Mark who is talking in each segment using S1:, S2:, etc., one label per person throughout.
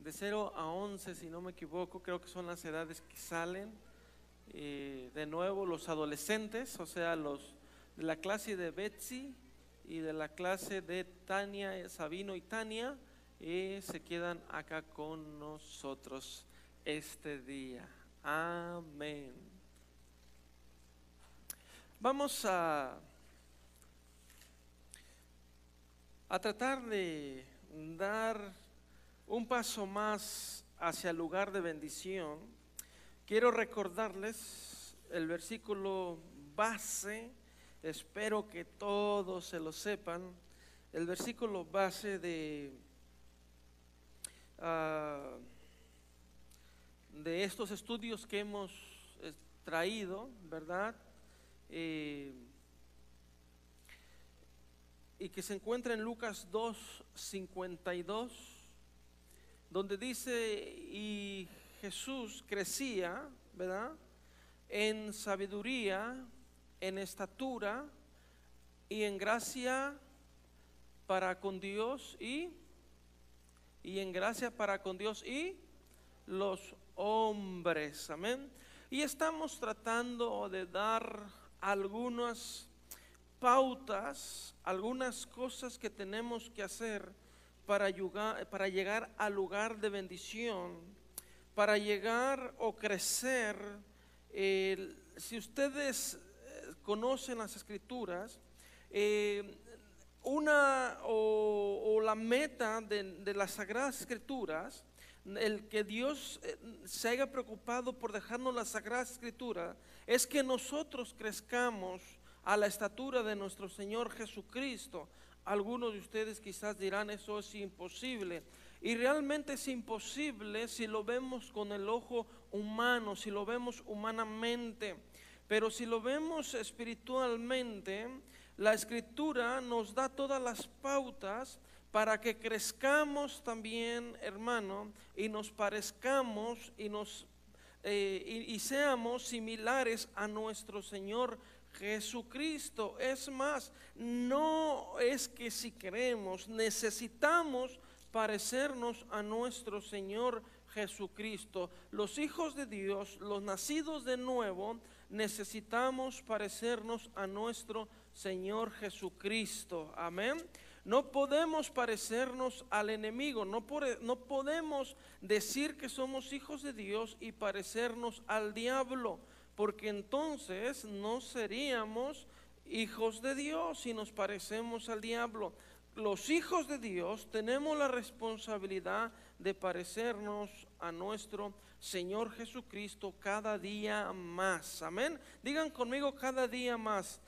S1: de 0 a 11, si no me equivoco, creo que son las edades que salen. De nuevo los adolescentes, o sea, los de la clase de Betsy y de la clase de Tania, Sabino y Tania, se quedan acá con nosotros este día. Amén. Vamos a tratar de dar un paso más hacia el lugar de bendición. Quiero recordarles el versículo base, espero que todos se lo sepan, el versículo base de estos estudios que hemos traído, ¿verdad? Y que se encuentra en Lucas 2:52, donde dice: y Jesús crecía, ¿verdad?, en sabiduría, en estatura y en gracia para con Dios y en gracia para con Dios y los hombres. Amén. Y estamos tratando de dar algunas pautas, algunas cosas que tenemos que hacer para llegar al lugar de bendición, para llegar o crecer. Si ustedes conocen las escrituras, la meta de las sagradas escrituras, el que Dios se haya preocupado por dejarnos las sagradas escrituras, es que nosotros crezcamos a la estatura de nuestro Señor Jesucristo. Algunos de ustedes quizás dirán: eso es imposible. Y realmente es imposible si lo vemos con el ojo humano, si lo vemos humanamente. Pero si lo vemos espiritualmente, la Escritura nos da todas las pautas para que crezcamos también, hermano, y nos parezcamos y seamos similares a nuestro Señor Jesucristo. Es más, no es que si queremos, necesitamos parecernos a nuestro Señor Jesucristo. Los hijos de Dios, los nacidos de nuevo, necesitamos parecernos a nuestro Señor Jesucristo. Amén. No podemos parecernos al enemigo, no podemos decir que somos hijos de Dios y parecernos al diablo, porque entonces no seríamos hijos de Dios si nos parecemos al diablo. Los hijos de Dios tenemos la responsabilidad de parecernos a nuestro Señor Jesucristo cada día más. Amén. Digan conmigo: cada día más.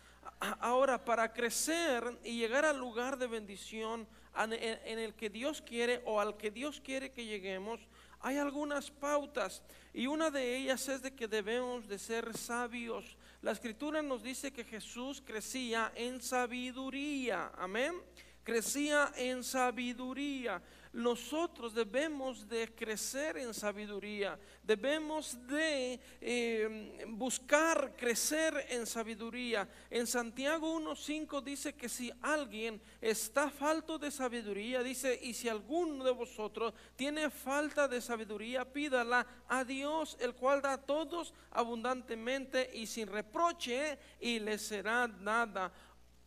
S1: Ahora, para crecer y llegar al lugar de bendición en el que Dios quiere, o al que Dios quiere que lleguemos, hay algunas pautas, y una de ellas es de que debemos de ser sabios. La Escritura nos dice que Jesús crecía en sabiduría. Amén. Crecía en sabiduría. Nosotros debemos de crecer en sabiduría, debemos de buscar crecer en sabiduría. En Santiago 1:5 dice que si alguien está falto de sabiduría, dice: y si alguno de vosotros tiene falta de sabiduría, pídala a Dios, el cual da a todos abundantemente y sin reproche, y le será dada.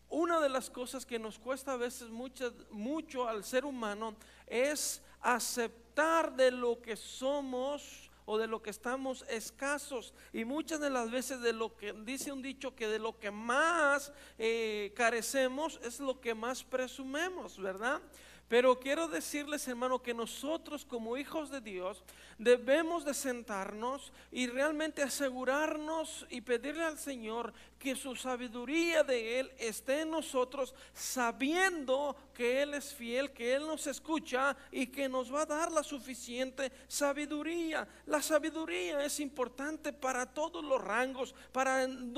S1: Una de las cosas que nos cuesta a veces mucho al ser humano es aceptar de lo que somos o de lo que estamos escasos, y muchas de las veces de lo que dice un dicho, que de lo que más carecemos es lo que más presumimos, ¿verdad? Pero quiero decirles, hermano, que nosotros como hijos de Dios debemos de sentarnos y realmente asegurarnos y pedirle al Señor que su sabiduría de Él esté en nosotros, sabiendo que Él es fiel, que Él nos escucha y que nos va a dar la suficiente sabiduría. La sabiduría es importante para todos los rangos, para en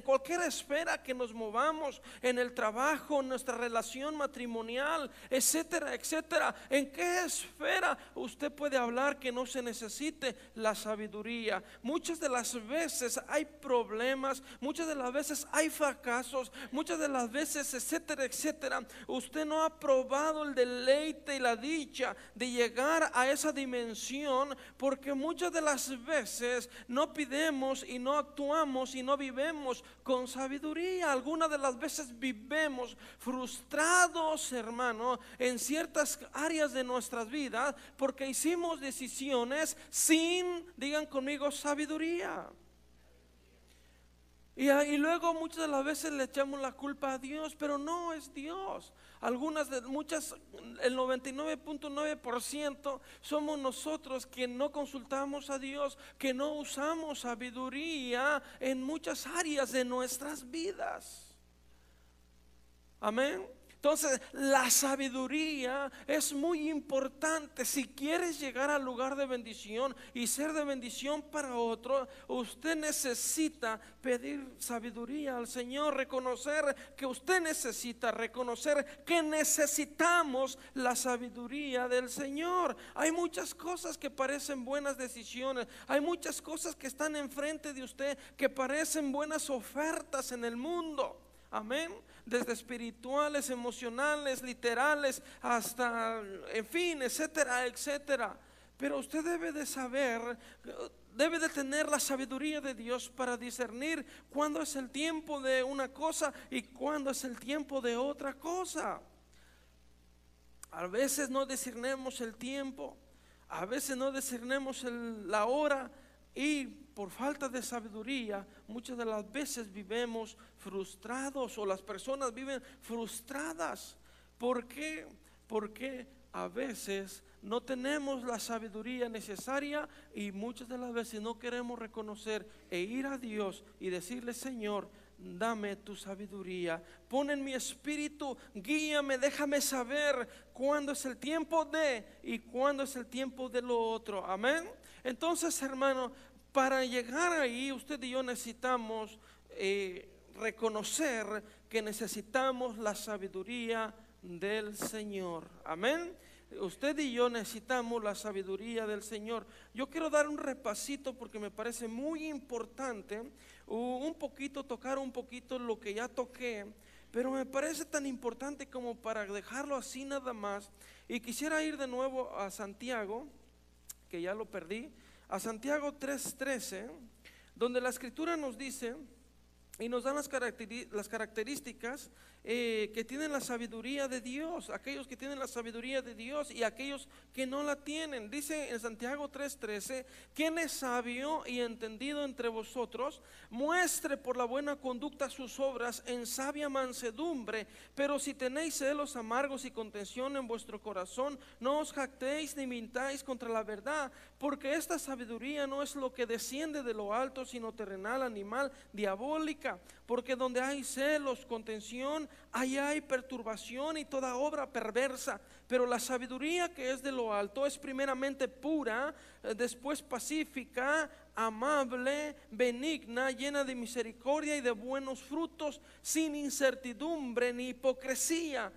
S1: cualquier esfera que nos movamos, en el trabajo, en nuestra relación matrimonial, etcétera, etcétera. ¿En qué esfera usted puede hablar que no se necesite la sabiduría? Muchas de las veces hay problemas, muchas de las veces hay fracasos, muchas de las veces, etcétera, etcétera. usted no ha probado el deleite y la dicha de llegar a esa dimensión, porque muchas de las veces no pidemos y no actuamos y no vivemos con sabiduría. Algunas de las veces vivemos frustrados, hermano, en ciertas áreas de nuestras vidas porque hicimos decisiones sin, digan conmigo, sabiduría. Y luego muchas de las veces le echamos la culpa a Dios, pero no es Dios. Muchas, el 99.9% somos nosotros que no consultamos a Dios, que no usamos sabiduría en muchas áreas de nuestras vidas. Amén. Entonces, la sabiduría es muy importante. Si quieres llegar al lugar de bendición y ser de bendición para otro, usted necesita pedir sabiduría al Señor, reconocer que usted necesita, reconocer que necesitamos la sabiduría del Señor. Hay muchas cosas que parecen buenas decisiones, hay muchas cosas que están enfrente de usted que parecen buenas ofertas en el mundo. Amén. Desde espirituales, emocionales, literales, hasta, en fin, etcétera, etcétera. Pero usted debe de saber, debe de tener la sabiduría de Dios para discernir cuándo es el tiempo de una cosa y cuándo es el tiempo de otra cosa. A veces no discernemos el tiempo, a veces no discernemos la hora, y por falta de sabiduría muchas de las veces vivimos frustrados, o las personas viven frustradas. ¿Por qué? Porque a veces no tenemos la sabiduría necesaria y muchas de las veces no queremos reconocer e ir a Dios y decirle: Señor, dame tu sabiduría, pon en mi espíritu, guíame, déjame saber cuándo es el tiempo de y cuándo es el tiempo de lo otro. Amén. Entonces, hermano, para llegar ahí usted y yo necesitamos reconocer que necesitamos la sabiduría del Señor. Amén. Usted y yo necesitamos la sabiduría del Señor. Yo quiero dar un repasito porque me parece muy importante, tocar un poquito lo que ya toqué, pero me parece tan importante como para dejarlo así nada más. Y quisiera ir de nuevo a Santiago, que ya lo perdí, a Santiago 3:13, donde la escritura nos dice y nos dan las características que tienen la sabiduría de Dios, aquellos que tienen la sabiduría de Dios y aquellos que no la tienen. Dice en Santiago 3:13: ¿quién es sabio y entendido entre vosotros? Muestre por la buena conducta sus obras en sabia mansedumbre. Pero si tenéis celos amargos y contención en vuestro corazón, no os jactéis ni mintáis contra la verdad, porque esta sabiduría no es lo que desciende de lo alto, sino terrenal, animal, diabólica. Porque donde hay celos, contención, ahí hay perturbación y toda obra perversa. Pero la sabiduría que es de lo alto es primeramente pura, después pacífica, amable, benigna, llena de misericordia y de buenos frutos, sin incertidumbre ni hipocresía.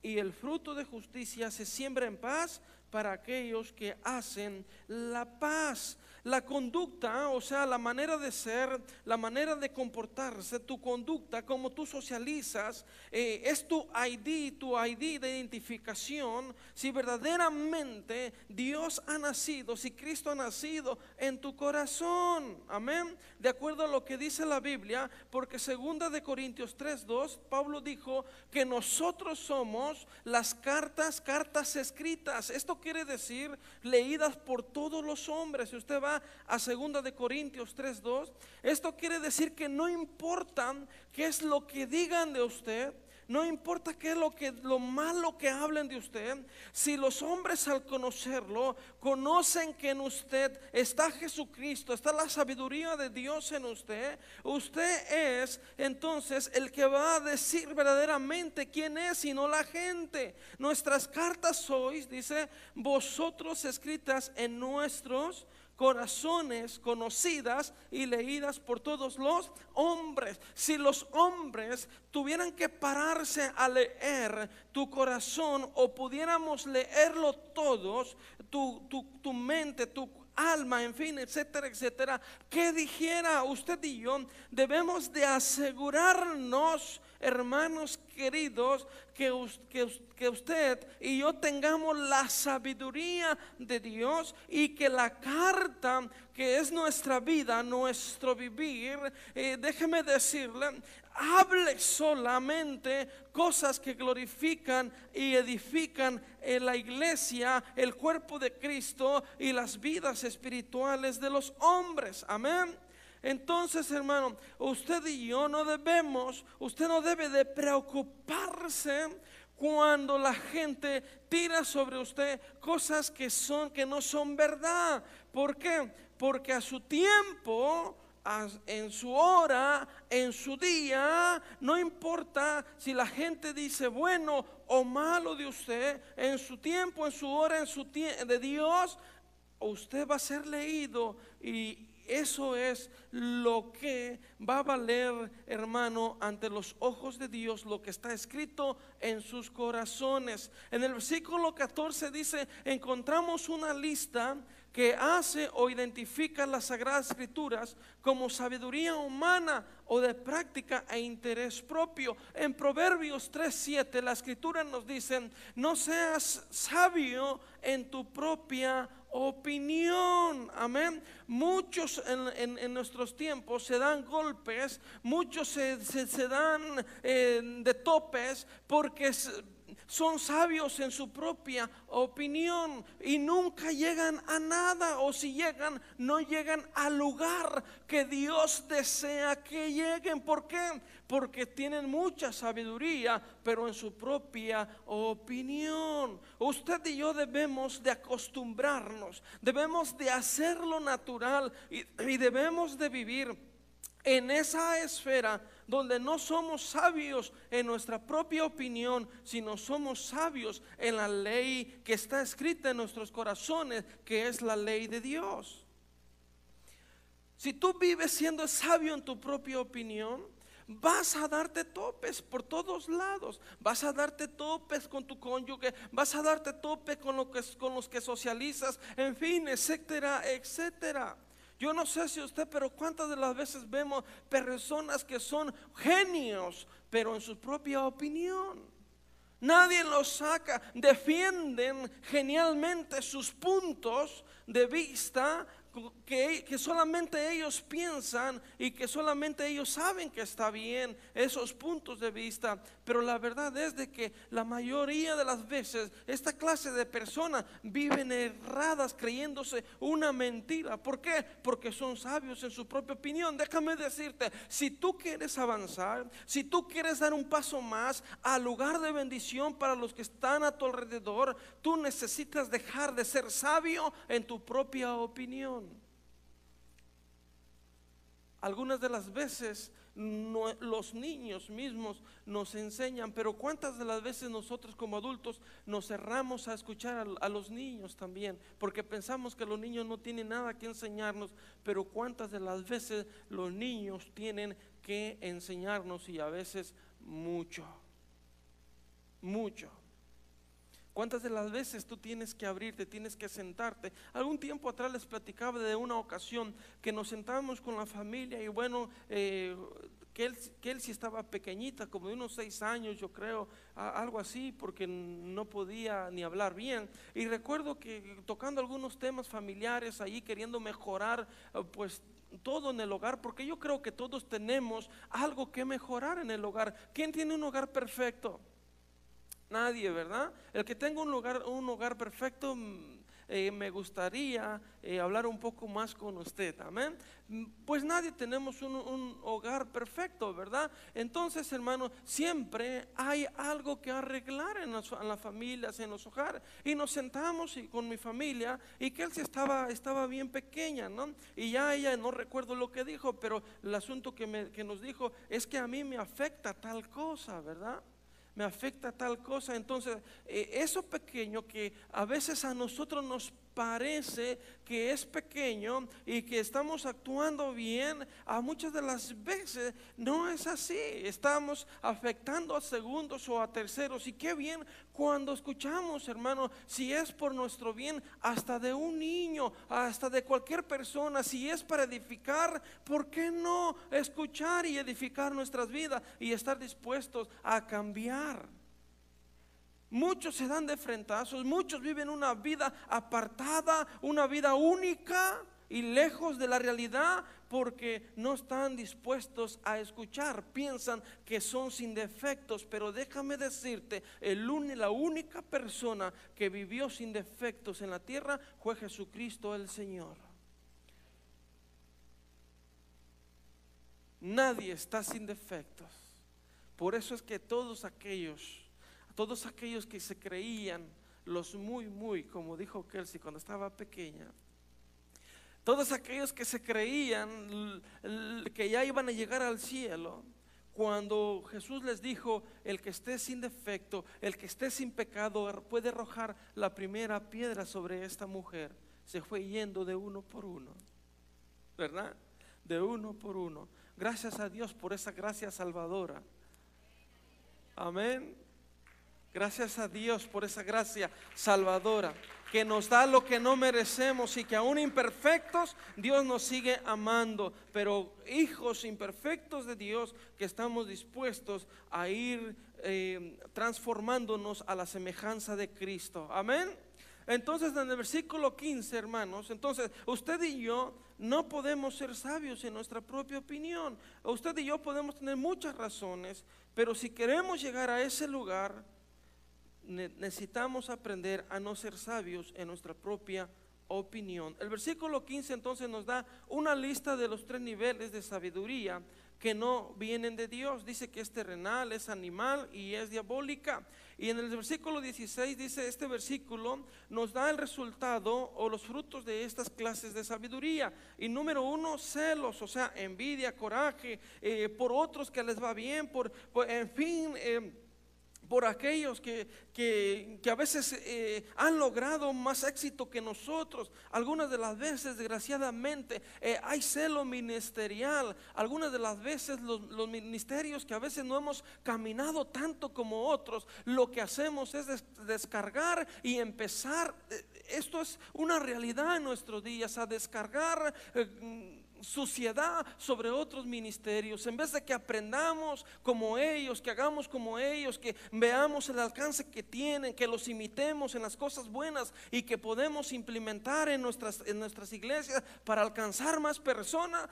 S1: Y el fruto de justicia se siembra en paz para aquellos que hacen la paz. La conducta, o sea, la manera de ser, la manera de comportarse, tu conducta, como tú socializas, es tu ID de identificación. Si verdaderamente Dios ha nacido, si Cristo ha nacido en tu corazón, amén, de acuerdo a lo que dice la Biblia. Porque 2 Corintios 3:2, Pablo dijo que nosotros somos las cartas escritas. Esto quiere decir leídas por todos los hombres. Si usted va a 2 Corintios 3:2, esto quiere decir que no importa qué es lo que digan de usted, no importa qué es lo malo que hablen de usted, si los hombres al conocerlo conocen que en usted está Jesucristo, está la sabiduría de Dios en usted, usted es entonces el que va a decir verdaderamente quién es y no la gente. Nuestras cartas sois, dice, vosotros escritas en nuestros corazones, conocidas y leídas por todos los hombres. Si los hombres tuvieran que pararse a leer tu corazón, o pudiéramos leerlo todos, tu mente, tu alma, en fin, etcétera, etcétera. ¿Qué dijera usted y yo? Debemos de asegurarnos, hermanos queridos, que usted y yo tengamos la sabiduría de Dios, y que la carta que es nuestra vida, nuestro vivir, déjeme decirle, hable solamente cosas que glorifican y edifican en la iglesia, el cuerpo de Cristo y las vidas espirituales de los hombres. Amén. Entonces, hermano, usted y yo usted no debe de preocuparse cuando la gente tira sobre usted cosas que no son verdad. ¿Por qué? Porque a su tiempo, en su hora, en su día, no importa si la gente dice bueno o malo de usted, en su tiempo, en su hora, de Dios, usted va a ser leído, y eso es lo que va a valer, hermano, ante los ojos de Dios, lo que está escrito en sus corazones. En el versículo 14 dice: encontramos una lista que hace o identifica las Sagradas Escrituras como sabiduría humana o de práctica e interés propio. En Proverbios 3:7 la Escritura nos dice: no seas sabio en tu propia opinión. Amén. Muchos en nuestros tiempos se dan golpes, muchos se dan de topes porque son sabios en su propia opinión y nunca llegan a nada, o si llegan, no llegan al lugar que Dios desea que lleguen. ¿Por qué? Porque tienen mucha sabiduría, pero en su propia opinión. Usted y yo debemos de acostumbrarnos, debemos de hacerlo natural, y debemos de vivir en esa esfera donde no somos sabios en nuestra propia opinión, sino somos sabios en la ley que está escrita en nuestros corazones, que es la ley de Dios. Si tú vives siendo sabio en tu propia opinión, vas a darte topes por todos lados. Vas a darte topes con tu cónyuge, vas a darte tope con los que socializas, en fin, etcétera, etcétera. Yo no sé si usted, pero cuántas de las veces vemos personas que son genios, pero en su propia opinión nadie los saca, defienden genialmente sus puntos de vista que solamente ellos piensan y que solamente ellos saben que está bien esos puntos de vista. Pero la verdad es de que la mayoría de las veces esta clase de personas viven erradas, creyéndose una mentira. ¿Por qué? Porque son sabios en su propia opinión. Déjame decirte, si tú quieres avanzar, si tú quieres dar un paso más al lugar de bendición para los que están a tu alrededor, tú necesitas dejar de ser sabio en tu propia opinión. Algunas de las veces los niños mismos nos enseñan, pero cuántas de las veces nosotros como adultos nos cerramos a escuchar a los niños también, porque pensamos que los niños no tienen nada que enseñarnos, pero cuántas de las veces los niños tienen que enseñarnos, y a veces mucho. ¿Cuántas de las veces tú tienes que abrirte, tienes que sentarte? Algún tiempo atrás les platicaba de una ocasión que nos sentábamos con la familia, y bueno, que él sí estaba pequeñita, como de unos 6 años yo creo, algo así, porque no podía ni hablar bien. Y recuerdo que tocando algunos temas familiares ahí, queriendo mejorar pues todo en el hogar, porque yo creo que todos tenemos algo que mejorar en el hogar. ¿Quién tiene un hogar perfecto? Nadie, ¿verdad? El que tenga un hogar perfecto, me gustaría hablar un poco más con usted, amén. Pues nadie tenemos un hogar perfecto, ¿verdad? Entonces, hermano, siempre hay algo que arreglar en las familias, en los hogares. Y nos sentamos con mi familia, y que él estaba bien pequeña, ¿no? Y ya ella, no recuerdo lo que dijo, pero el asunto que nos dijo es que a mí me afecta tal cosa, ¿verdad? me afecta tal cosa. Entonces, eso pequeño que a veces a nosotros nos parece que es pequeño y que estamos actuando bien, a muchas de las veces no es así. Estamos afectando a segundos o a terceros. Y qué bien cuando escuchamos, hermano, si es por nuestro bien, hasta de un niño, hasta de cualquier persona, si es para edificar, ¿por qué no escuchar y edificar nuestras vidas y estar dispuestos a cambiar? Muchos se dan de frentazos, muchos viven una vida apartada, una vida única y lejos de la realidad, porque no están dispuestos a escuchar. Piensan que son sin defectos, pero déjame decirte, la única persona que vivió sin defectos en la tierra fue Jesucristo el Señor. Nadie está sin defectos. Por eso es que todos aquellos que se creían los muy, como dijo Kelsey cuando estaba pequeña, todos aquellos que se creían que ya iban a llegar al cielo, cuando Jesús les dijo, el que esté sin defecto, el que esté sin pecado, puede arrojar la primera piedra sobre esta mujer, se fue yendo de uno por uno, ¿verdad? De uno por uno. Gracias a Dios por esa gracia salvadora. Amén. Gracias a Dios por esa gracia salvadora que nos da lo que no merecemos, y que aún imperfectos Dios nos sigue amando, pero hijos imperfectos de Dios que estamos dispuestos a ir transformándonos a la semejanza de Cristo. Amén. Entonces en el versículo 15, hermanos, entonces usted y yo no podemos ser sabios en nuestra propia opinión. Usted y yo podemos tener muchas razones, pero si queremos llegar a ese lugar, necesitamos aprender a no ser sabios en nuestra propia opinión. El versículo 15 entonces nos da una lista de los 3 niveles de sabiduría que no vienen de Dios. Dice que es terrenal, es animal y es diabólica. Y en el versículo 16 dice, este versículo nos da el resultado o los frutos de estas clases de sabiduría. Y número 1, celos, o sea, envidia, coraje por otros que les va bien, en fin, por aquellos que a veces han logrado más éxito que nosotros. Algunas de las veces, desgraciadamente, hay celo ministerial. Algunas de las veces los ministerios que a veces no hemos caminado tanto como otros, lo que hacemos es descargar y empezar, esto es una realidad en nuestros días, a descargar suciedad sobre otros ministerios, en vez de que aprendamos como ellos, que hagamos como ellos, que veamos el alcance que tienen, que los imitemos en las cosas buenas y que podemos implementar en nuestras iglesias para alcanzar más personas.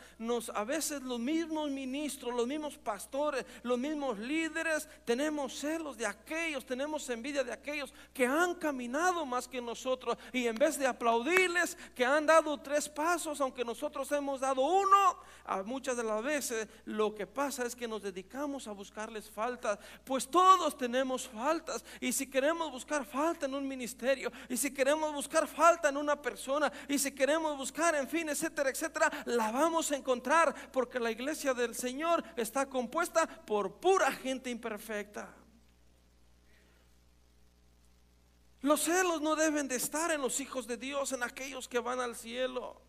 S1: A veces los mismos ministros, los mismos pastores, los mismos líderes, tenemos celos de aquellos, tenemos envidia de aquellos que han caminado más que nosotros, y en vez de aplaudirles que han dado 3 pasos, aunque nosotros hemos dado uno, a muchas de las veces lo que pasa es que nos dedicamos a buscarles faltas, pues todos tenemos faltas. Y si queremos buscar falta en un ministerio, y si queremos buscar falta en una persona, y si queremos buscar, en fin, etcétera, etcétera, la vamos a encontrar, porque la iglesia del Señor está compuesta por pura gente imperfecta. Los celos no deben de estar en los hijos de Dios, en aquellos que van al cielo.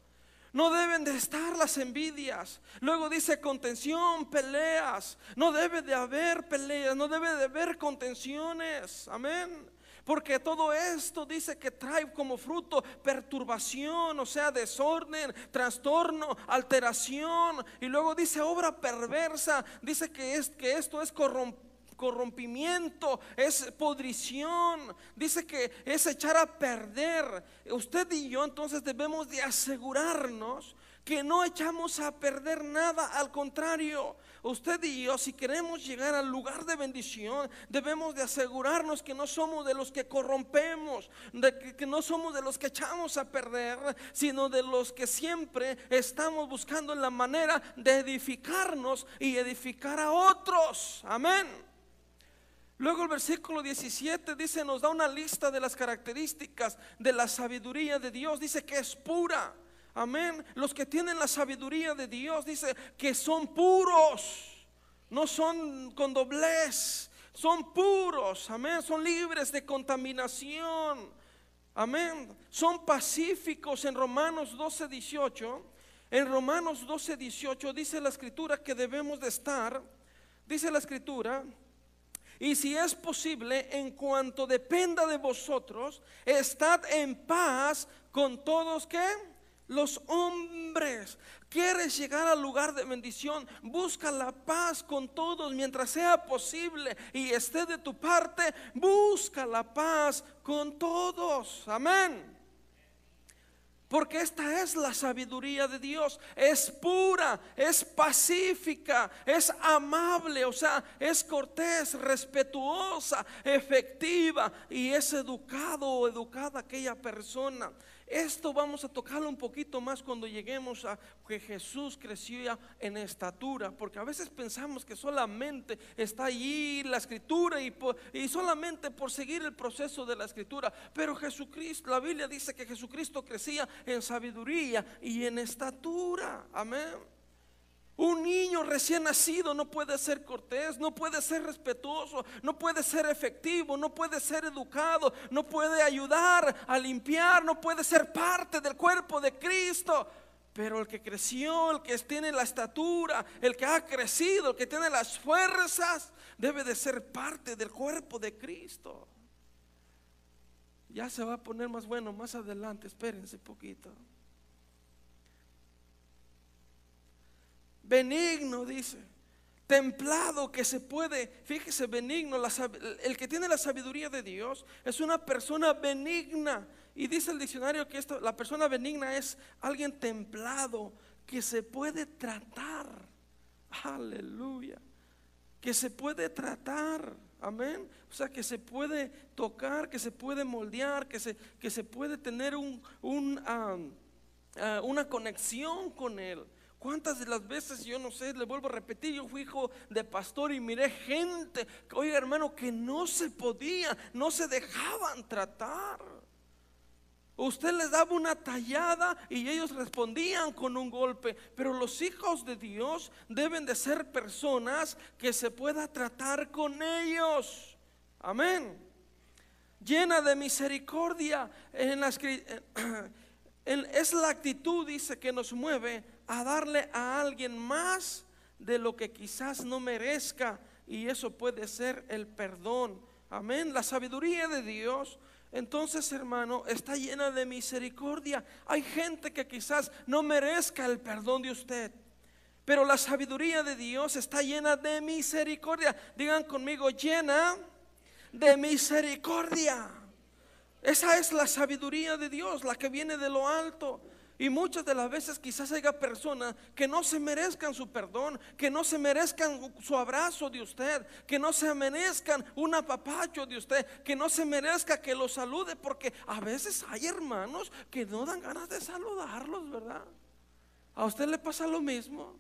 S1: No deben de estar las envidias. Luego dice contención, peleas. No debe de haber peleas, no debe de haber contenciones. Amén. Porque todo esto dice que trae como fruto perturbación, o sea, desorden, trastorno, alteración. Y luego dice obra perversa. Dice que esto es corrompimiento, es podrición, dice que es echar a perder. Usted y yo entonces debemos de asegurarnos que no echamos a perder nada, al contrario. Usted y yo, si queremos llegar al lugar de bendición, debemos de asegurarnos que no somos de los que corrompemos, que no somos de los que echamos a perder, sino de los que siempre estamos buscando la manera de edificarnos y edificar a otros. Amén. Luego el versículo 17 dice, nos da una lista de las características de la sabiduría de Dios. Dice que es pura. Amén. Los que tienen la sabiduría de Dios, dice que son puros, no son con doblez, son puros, amén, son libres de contaminación, amén, son pacíficos. En Romanos 12:18, en Romanos 12:18 dice la escritura que debemos de estar, dice la escritura: y si es posible, en cuanto dependa de vosotros, estad en paz con todos, ¿qué? Los hombres. ¿Quieres llegar al lugar de bendición? Busca la paz con todos mientras sea posible y esté de tu parte. Busca la paz con todos. Amén. Porque esta es la sabiduría de Dios. Es pura, es pacífica, es amable, o sea, es cortés, respetuosa, efectiva, y es educado o educada aquella persona. Esto vamos a tocarlo un poquito más cuando lleguemos a que Jesús creció en estatura, porque a veces pensamos que solamente está allí la escritura y solamente por seguir el proceso de la escritura. Pero Jesucristo, la Biblia dice que Jesucristo crecía en sabiduría y en estatura. Amén. Un niño recién nacido no puede ser cortés, no puede ser respetuoso, no puede ser efectivo, no puede ser educado, no puede ayudar a limpiar, no puede ser parte del cuerpo de Cristo. Pero el que creció, el que tiene la estatura, el que ha crecido, el que tiene las fuerzas, debe de ser parte del cuerpo de Cristo. Ya se va a poner más bueno más adelante, espérense poquito. Benigno, dice, templado, que se puede, fíjese, benigno, el que tiene la sabiduría de Dios es una persona benigna. Y dice el diccionario que la persona benigna es alguien templado, que se puede tratar. Aleluya. Que se puede tratar. Amén. O sea, que se puede tocar, que se puede moldear, que se puede tener una conexión con él. ¿Cuántas de las veces, yo no sé, le vuelvo a repetir, yo fui hijo de pastor y miré gente, oiga hermano, que no se podía, no se dejaban tratar? Usted les daba una tallada y ellos respondían con un golpe. Pero los hijos de Dios deben de ser personas que se pueda tratar con ellos. Amén. Llena de misericordia. Es la actitud, dice, que nos mueve a darle a alguien más de lo que quizás no merezca, y eso puede ser el perdón. Amén. La sabiduría de Dios, entonces, hermano, está llena de misericordia. Hay gente que quizás no merezca el perdón de usted, pero la sabiduría de Dios está llena de misericordia. Digan conmigo: llena de misericordia. Esa es la sabiduría de Dios, la que viene de lo alto. Y muchas de las veces quizás haya personas que no se merezcan su perdón, que no se merezcan su abrazo de usted, que no se merezcan un apapacho de usted, que no se merezca que lo salude, porque a veces hay hermanos que no dan ganas de saludarlos, ¿verdad? ¿A usted le pasa lo mismo?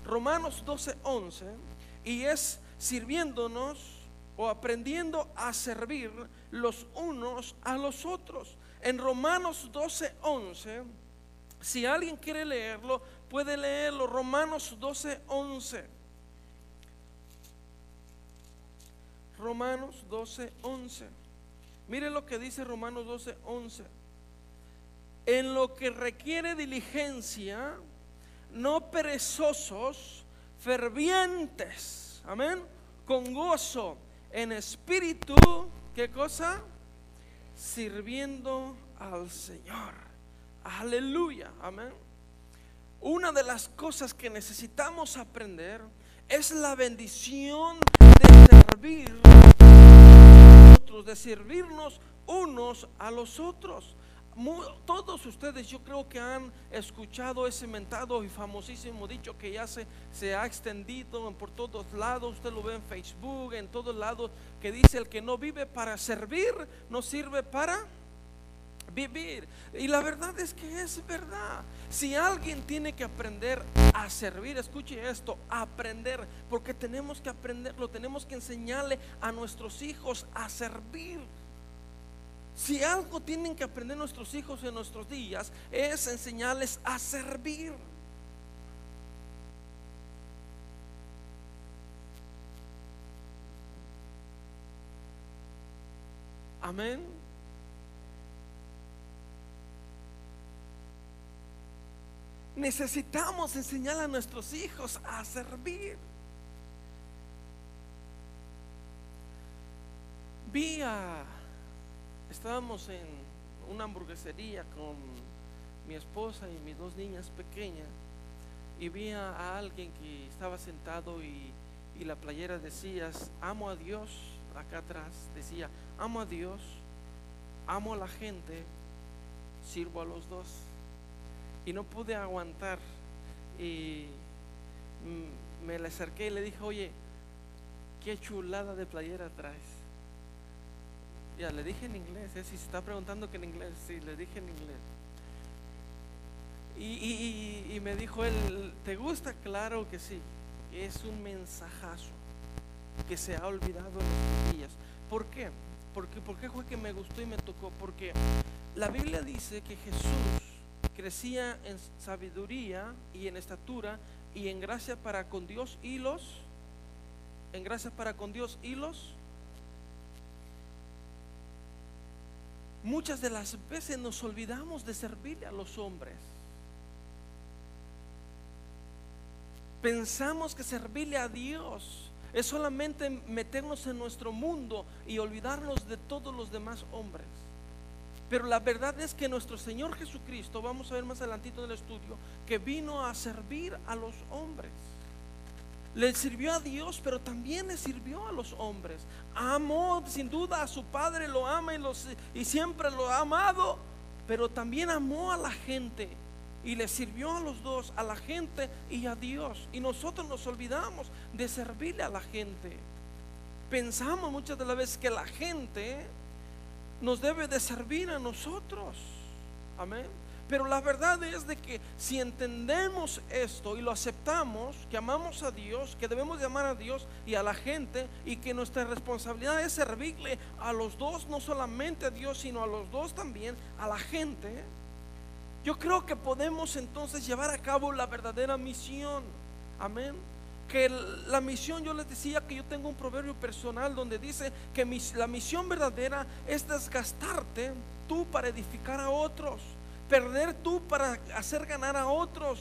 S1: Romanos 12:11, y es sirviéndonos o aprendiendo a servir los unos a los otros. En Romanos 12:11, si alguien quiere leerlo, puede leerlo. Romanos 12:11. Romanos 12:11. Mire lo que dice Romanos 12:11. En lo que requiere diligencia, no perezosos, fervientes, amén, con gozo, en espíritu, ¿qué cosa? Sirviendo al Señor. Aleluya, amén. Una de las cosas que necesitamos aprender es la bendición de servir a otros, de servirnos unos a los otros. Todos ustedes, yo creo que han escuchado ese mentado y famosísimo dicho que ya se ha extendido por todos lados. Usted lo ve en Facebook, en todos lados, que dice: el que no vive para servir, no sirve para vivir. Y la verdad es que es verdad. Si alguien tiene que aprender a servir, escuche esto, aprender, porque tenemos que aprenderlo, tenemos que enseñarle a nuestros hijos a servir. Si algo tienen que aprender nuestros hijos en nuestros días, es enseñarles a servir. Amén. Necesitamos enseñar a nuestros hijos a servir. Estábamos en una hamburguesería con mi esposa y mis dos niñas pequeñas, y vi a alguien que estaba sentado y la playera decía: amo a Dios. Acá atrás decía: amo a Dios, amo a la gente, sirvo a los dos. Y no pude aguantar y me le acerqué y le dije: oye, qué chulada de playera traes. Ya le dije en inglés, si se está preguntando que en inglés, sí, le dije en inglés. Y me dijo él: ¿te gusta? Claro que sí. Es un mensajazo que se ha olvidado en nuestros días. ¿Por qué? ¿Por qué fue que me gustó y me tocó? Porque la Biblia dice que Jesús crecía en sabiduría y en estatura y en gracia para con Dios y muchas de las veces nos olvidamos de servirle a los hombres. Pensamos que servirle a Dios es solamente meternos en nuestro mundo y olvidarnos de todos los demás hombres. Pero la verdad es que nuestro Señor Jesucristo, vamos a ver más adelantito en el estudio, que vino a servir a los hombres. Le sirvió a Dios, pero también le sirvió a los hombres. Amó sin duda a su Padre, lo ama y siempre lo ha amado, pero también amó a la gente y le sirvió a los dos, a la gente y a Dios. Y nosotros nos olvidamos de servirle a la gente. Pensamos muchas de las veces que la gente nos debe de servir a nosotros. Amén. Pero la verdad es de que si entendemos esto y lo aceptamos, que amamos a Dios, que debemos de amar a Dios y a la gente, y que nuestra responsabilidad es servirle a los dos, no solamente a Dios, sino a los dos también, a la gente, yo creo que podemos entonces llevar a cabo la verdadera misión. Amén. Que la misión, yo les decía que yo tengo un proverbio personal donde dice que la misión verdadera es desgastarte tú para edificar a otros, perder tú para hacer ganar a otros,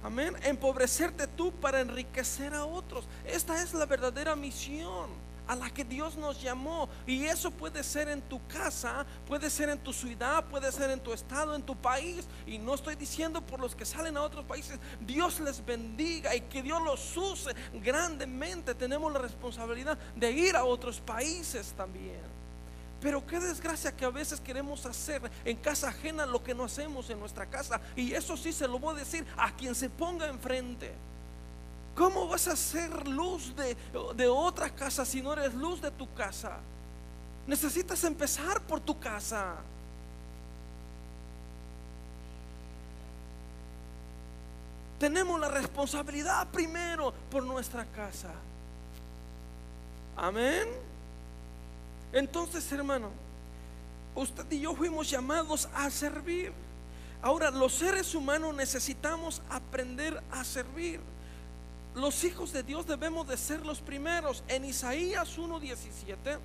S1: amén, empobrecerte tú para enriquecer a otros. Esta es la verdadera misión a la que Dios nos llamó. Y eso puede ser en tu casa, puede ser en tu ciudad, puede ser en tu estado, en tu país. Y no estoy diciendo por los que salen a otros países. Dios les bendiga y que Dios los use grandemente. Tenemos la responsabilidad de ir a otros países también. Pero qué desgracia que a veces queremos hacer en casa ajena lo que no hacemos en nuestra casa. Y eso sí se lo voy a decir a quien se ponga enfrente. ¿Cómo vas a ser luz de otra casa si no eres luz de tu casa? Necesitas empezar por tu casa. Tenemos la responsabilidad primero por nuestra casa. Amén. Entonces, hermano, usted y yo fuimos llamados a servir. Ahora, los seres humanos necesitamos aprender a servir. los hijos de Dios debemos de ser los primeros. En Isaías 1:17,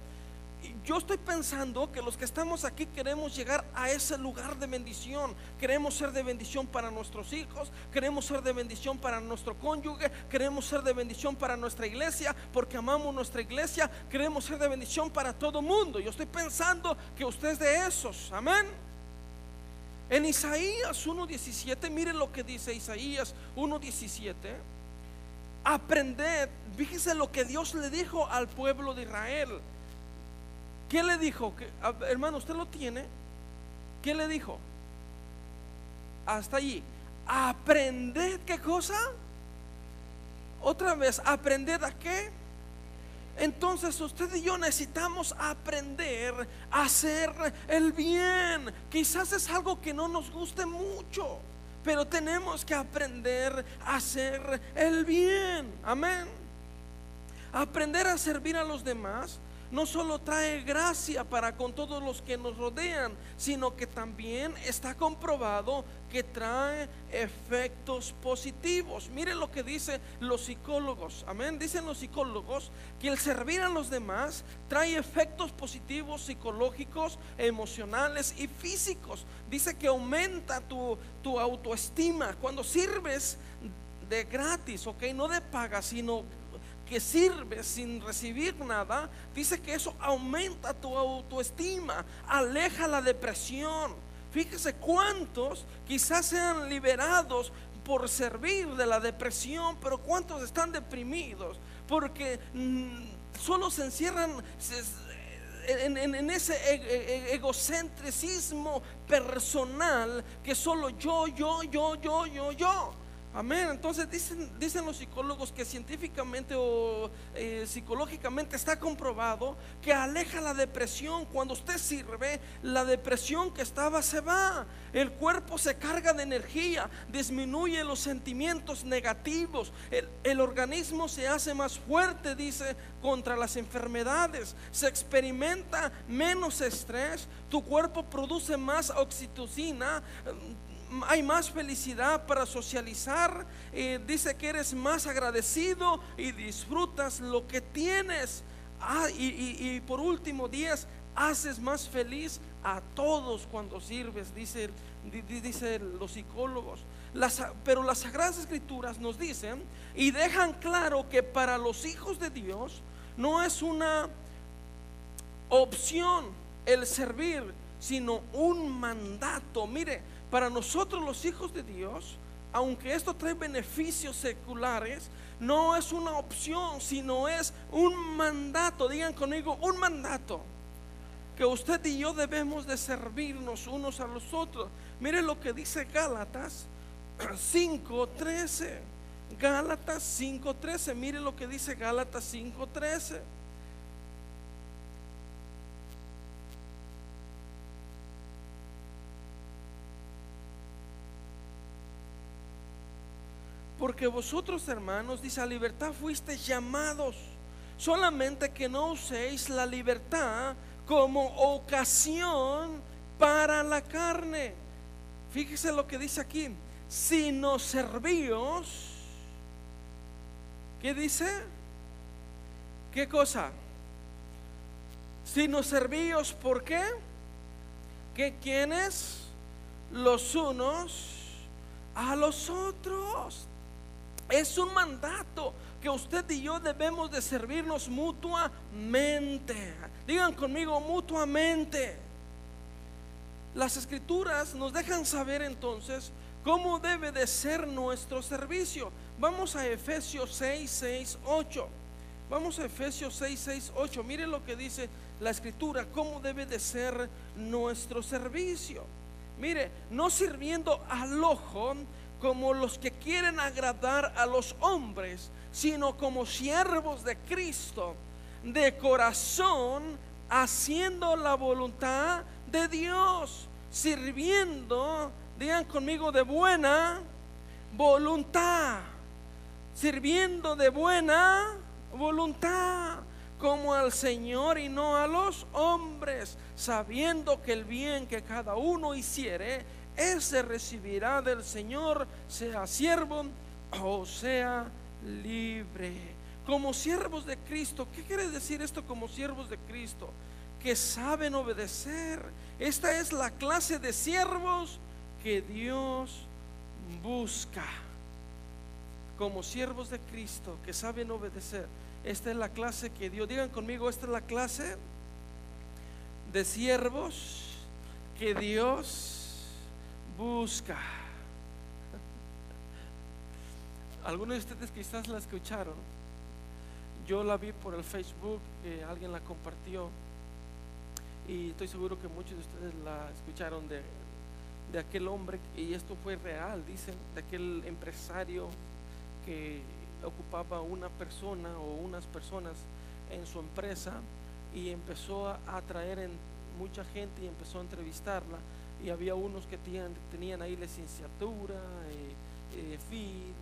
S1: yo estoy pensando que los que estamos aquí queremos llegar a ese lugar de bendición. Queremos ser de bendición para nuestros hijos, queremos ser de bendición para nuestro cónyuge, queremos ser de bendición para nuestra iglesia, porque amamos nuestra iglesia, queremos ser de bendición para todo mundo. Yo estoy pensando que usted es de esos, amén. En Isaías 1:17, miren lo que dice Isaías 1:17. Aprended, fíjese lo que Dios le dijo al pueblo de Israel. ¿Qué le dijo? Hermano, ¿usted lo tiene? ¿Qué le dijo? Hasta allí. Aprended, ¿qué cosa? Otra vez, ¿aprended a qué? Entonces usted y yo necesitamos aprender a hacer el bien. Quizás es algo que no nos guste mucho, pero tenemos que aprender a hacer el bien. Amén. Aprender a servir a los demás no solo trae gracia para con todos los que nos rodean, sino que también está comprobado que trae efectos positivos. Miren lo que dicen los psicólogos, amén. Dicen los psicólogos que el servir a los demás trae efectos positivos psicológicos, emocionales y físicos. Dice que aumenta tu autoestima cuando sirves de gratis, ok, no de paga, sino que sirves sin recibir nada. Dice que eso aumenta tu autoestima, aleja la depresión. Fíjese cuántos quizás sean liberados por servir de la depresión, pero cuántos están deprimidos porque solo se encierran en ese egocentricismo personal, que solo yo. Amén. Entonces dicen los psicólogos que científicamente o psicológicamente está comprobado que aleja la depresión. Cuando usted sirve, la depresión que estaba se va, el cuerpo se carga de energía, disminuye los sentimientos negativos, el organismo se hace más fuerte, dice, contra las enfermedades, se experimenta menos estrés, tu cuerpo produce más oxitocina, hay más felicidad para socializar, dice que eres más agradecido y disfrutas lo que tienes. Y por último, 10, haces más feliz a todos cuando sirves, dice los psicólogos. Pero las Sagradas Escrituras nos dicen y dejan claro que para los hijos de Dios no es una opción el servir, sino un mandato. Mire, para nosotros los hijos de Dios, aunque esto trae beneficios seculares, no es una opción, sino es un mandato. Digan conmigo, un mandato, que usted y yo debemos de servirnos unos a los otros. Mire lo que dice Gálatas 5:13. Gálatas 5:13. Mire lo que dice Gálatas 5:13. Porque vosotros, hermanos, dice, a libertad fuisteis llamados, solamente que no uséis la libertad como ocasión para la carne. Fíjese lo que dice aquí, sino servíos. ¿Qué dice? ¿Qué cosa? Sino servíos, ¿por qué? ¿Que quiénes? Los unos a los otros. Es un mandato que usted y yo debemos de servirnos mutuamente. Digan conmigo, mutuamente. Las Escrituras nos dejan saber entonces cómo debe de ser nuestro servicio. Vamos a Efesios 6:6-8. Vamos a Efesios 6:6-8. Mire lo que dice la Escritura, cómo debe de ser nuestro servicio. Mire, no sirviendo al ojo como los que quieren agradar a los hombres, sino como siervos de Cristo, de corazón, haciendo la voluntad de Dios, sirviendo, digan conmigo, de buena voluntad, sirviendo de buena voluntad, como al Señor y no a los hombres, sabiendo que el bien que cada uno hiciere, ese recibirá del Señor, sea siervo o sea libre. Como siervos de Cristo. ¿Qué quiere decir esto como siervos de Cristo? Que saben obedecer. Esta es la clase de siervos que Dios busca. Como siervos de Cristo que saben obedecer. Esta es la clase que Dios, digan conmigo, esta es la clase de siervos que Dios busca. Algunos de ustedes quizás la escucharon. Yo la vi por el Facebook, alguien la compartió, y estoy seguro que muchos de ustedes la escucharon de aquel hombre, y esto fue real, dicen, de aquel empresario que ocupaba una persona o unas personas en su empresa, y empezó a atraer mucha gente y empezó a entrevistarla, y había unos que tenían ahí licenciatura, fin,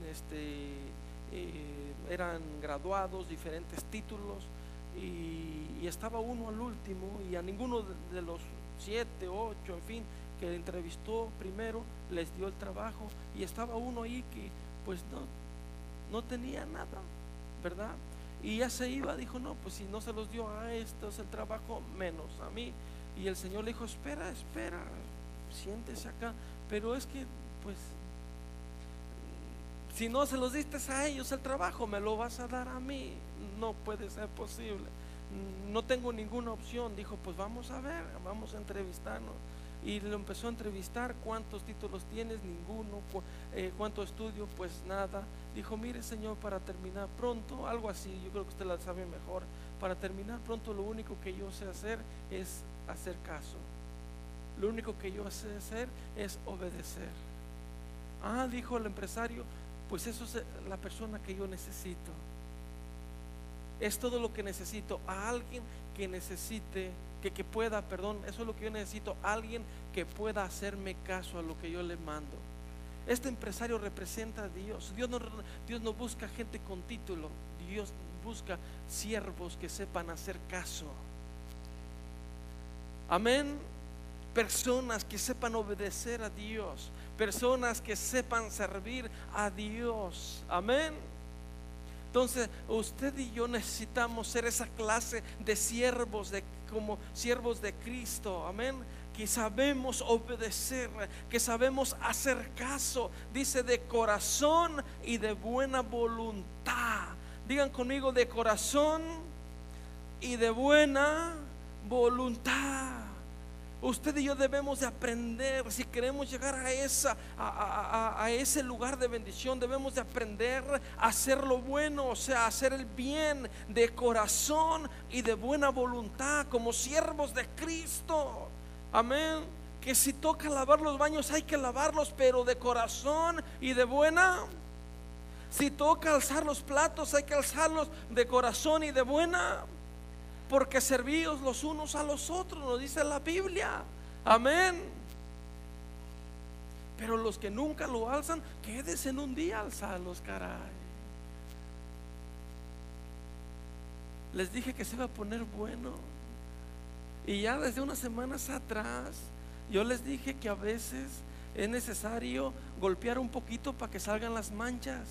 S1: eran graduados, diferentes títulos, y estaba uno al último, y a ninguno de los 7, 8, en fin, que entrevistó primero les dio el trabajo, y estaba uno ahí que pues no tenía nada, ¿verdad? Y ya se iba, dijo, no, pues si no se los dio a estos el trabajo, menos a mí. Y el Señor le dijo, espera, siéntese acá, pero es que pues si no se los diste a ellos el trabajo, me lo vas a dar a mí. No puede ser posible. No tengo ninguna opción. Dijo, pues vamos a ver, vamos a entrevistarnos. Y lo empezó a entrevistar. ¿Cuántos títulos tienes? Ninguno. ¿Cuánto estudio? Pues nada. Dijo, mire señor, para terminar pronto, algo así, yo creo que usted la sabe mejor. Para terminar pronto, lo único que yo sé hacer es hacer caso. Lo único que yo sé hacer es obedecer. Dijo el empresario, pues eso es la persona que yo necesito. Es todo lo que necesito. A alguien que necesite, que pueda, eso es lo que yo necesito. Alguien que pueda hacerme caso a lo que yo le mando. Este empresario representa a Dios. Dios no busca gente con título. Dios busca siervos que sepan hacer caso. Amén. Personas que sepan obedecer a Dios. Personas que sepan servir a Dios. Amén. Entonces usted y yo necesitamos ser esa clase de siervos, como siervos de Cristo. Amén. Que sabemos obedecer, que sabemos hacer caso. Dice de corazón y de buena voluntad. Digan conmigo, de corazón y de buena voluntad. Usted y yo debemos de aprender. Si queremos llegar a ese lugar de bendición, debemos de aprender a hacer lo bueno, o sea, hacer el bien de corazón y de buena voluntad, como siervos de Cristo. Amén. Que si toca lavar los baños, hay que lavarlos, pero de corazón y de buena. Si toca alzar los platos, hay que alzarlos de corazón y de buena. Porque servíos los unos a los otros, nos dice la Biblia. Amén. Pero los que nunca lo alzan, quédese en un día alzarlos, caray. Les dije que se iba a poner bueno. Y ya desde unas semanas atrás yo les dije que a veces es necesario golpear un poquito para que salgan las manchas.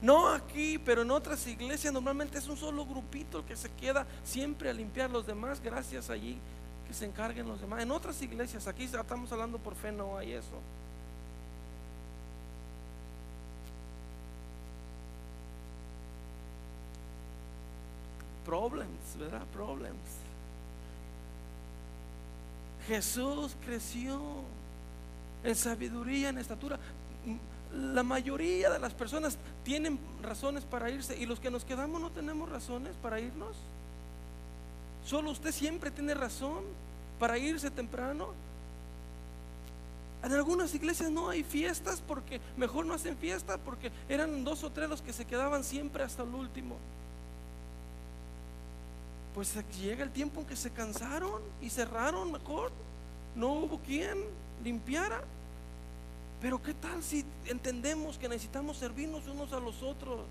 S1: No aquí, pero en otras iglesias normalmente es un solo grupito el que se queda siempre a limpiar. Los demás, gracias allí, que se encarguen los demás. En otras iglesias, aquí estamos hablando por fe, no hay eso. Problems, ¿verdad? Problems. Jesús creció en sabiduría, en estatura. La mayoría de las personas tienen razones para irse, y los que nos quedamos no tenemos razones para irnos. Solo usted siempre tiene razón para irse temprano. En algunas iglesias no hay fiestas, porque mejor no hacen fiesta, porque eran 2 o 3 los que se quedaban siempre hasta el último. Pues llega el tiempo en que se cansaron y cerraron, mejor no hubo quien limpiara. Pero qué tal si entendemos que necesitamos servirnos unos a los otros,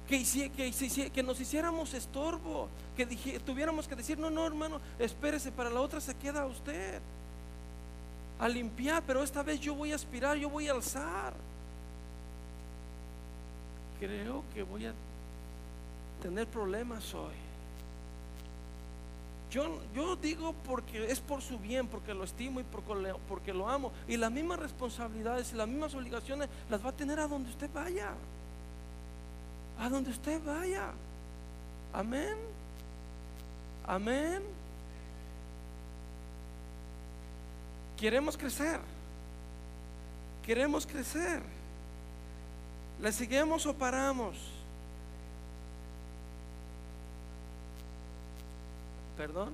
S1: que nos hiciéramos estorbo, que tuviéramos que decir, no hermano, espérese, para la otra se queda usted a limpiar, pero esta vez yo voy a aspirar, yo voy a alzar. creo que voy a tener problemas hoy. Yo digo porque es por su bien, porque lo estimo y porque lo amo. Y las mismas responsabilidades y las mismas obligaciones las va a tener a donde usted vaya. A donde usted vaya. Amén. Amén. Queremos crecer. Queremos crecer. ¿Le seguimos o paramos? Perdón.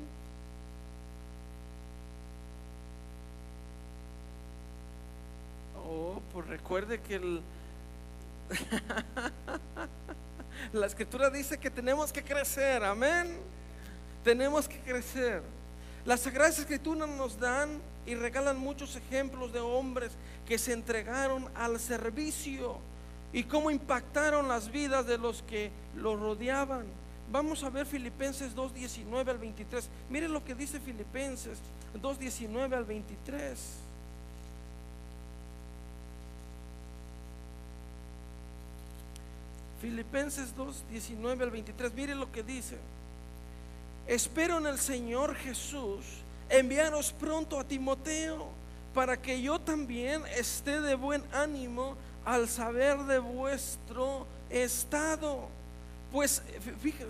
S1: Oh, pues recuerde que la escritura dice que tenemos que crecer. Amén. Tenemos que crecer. Las Sagradas Escrituras nos dan y regalan muchos ejemplos de hombres que se entregaron al servicio y cómo impactaron las vidas de los que los rodeaban. Vamos a ver Filipenses 2:19 al 23. Mire lo que dice Filipenses 2:19 al 23. Filipenses 2:19 al 23. Mire lo que dice: espero en el Señor Jesús enviaros pronto a Timoteo, para que yo también esté de buen ánimo al saber de vuestro estado. Pues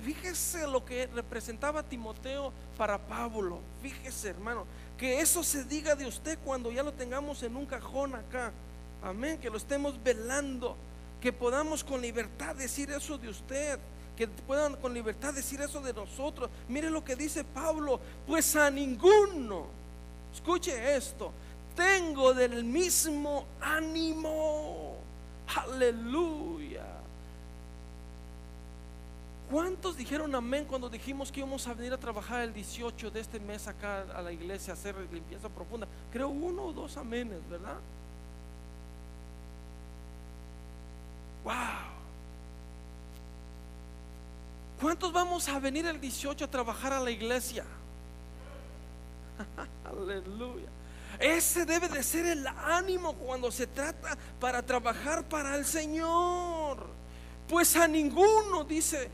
S1: fíjese lo que representaba Timoteo para Pablo. Fíjese, hermano, que eso se diga de usted cuando ya lo tengamos en un cajón acá. Amén, que lo estemos velando, que podamos con libertad decir eso de usted, que puedan con libertad decir eso de nosotros. Mire lo que dice Pablo: pues a ninguno, escuche esto, tengo del mismo ánimo. Aleluya. ¿Cuántos dijeron amén cuando dijimos que íbamos a venir a trabajar el 18 de este mes acá a la iglesia a hacer limpieza profunda? Creo 1 o 2 amenes, ¿verdad? Wow. ¿Cuántos vamos a venir el 18 a trabajar a la iglesia? Aleluya. Ese debe de ser el ánimo cuando se trata para trabajar para el Señor. Pues a ninguno, dice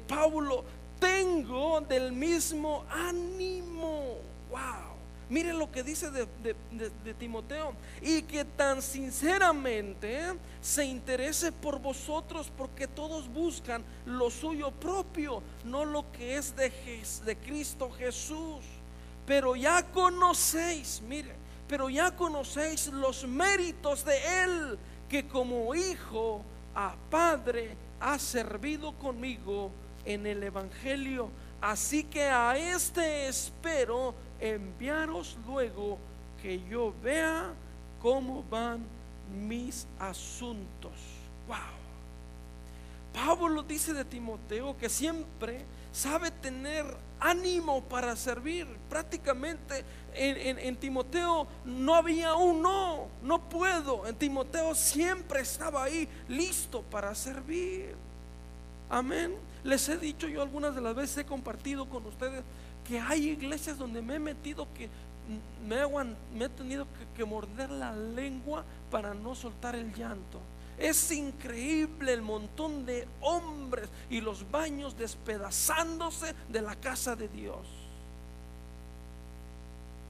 S1: Pablo, tengo del mismo ánimo. Wow. Mire lo que dice de Timoteo: y que tan sinceramente se interese por vosotros, porque todos buscan lo suyo propio, no lo que es de Cristo Jesús. Pero ya conocéis, mire, pero ya conocéis los méritos de Él, que como hijo a padre ha servido conmigo en el evangelio. Así que a este espero enviaros luego, que yo vea cómo van mis asuntos. Wow. Pablo dice de Timoteo que siempre sabe tener ánimo para servir. Prácticamente en Timoteo no había un no puedo. En Timoteo siempre estaba ahí listo para servir. Amén. Les he dicho yo algunas de las veces, he compartido con ustedes que hay iglesias donde me he metido que me he tenido que morder la lengua para no soltar el llanto. Es increíble el montón de hombres y los baños despedazándose de la casa de Dios.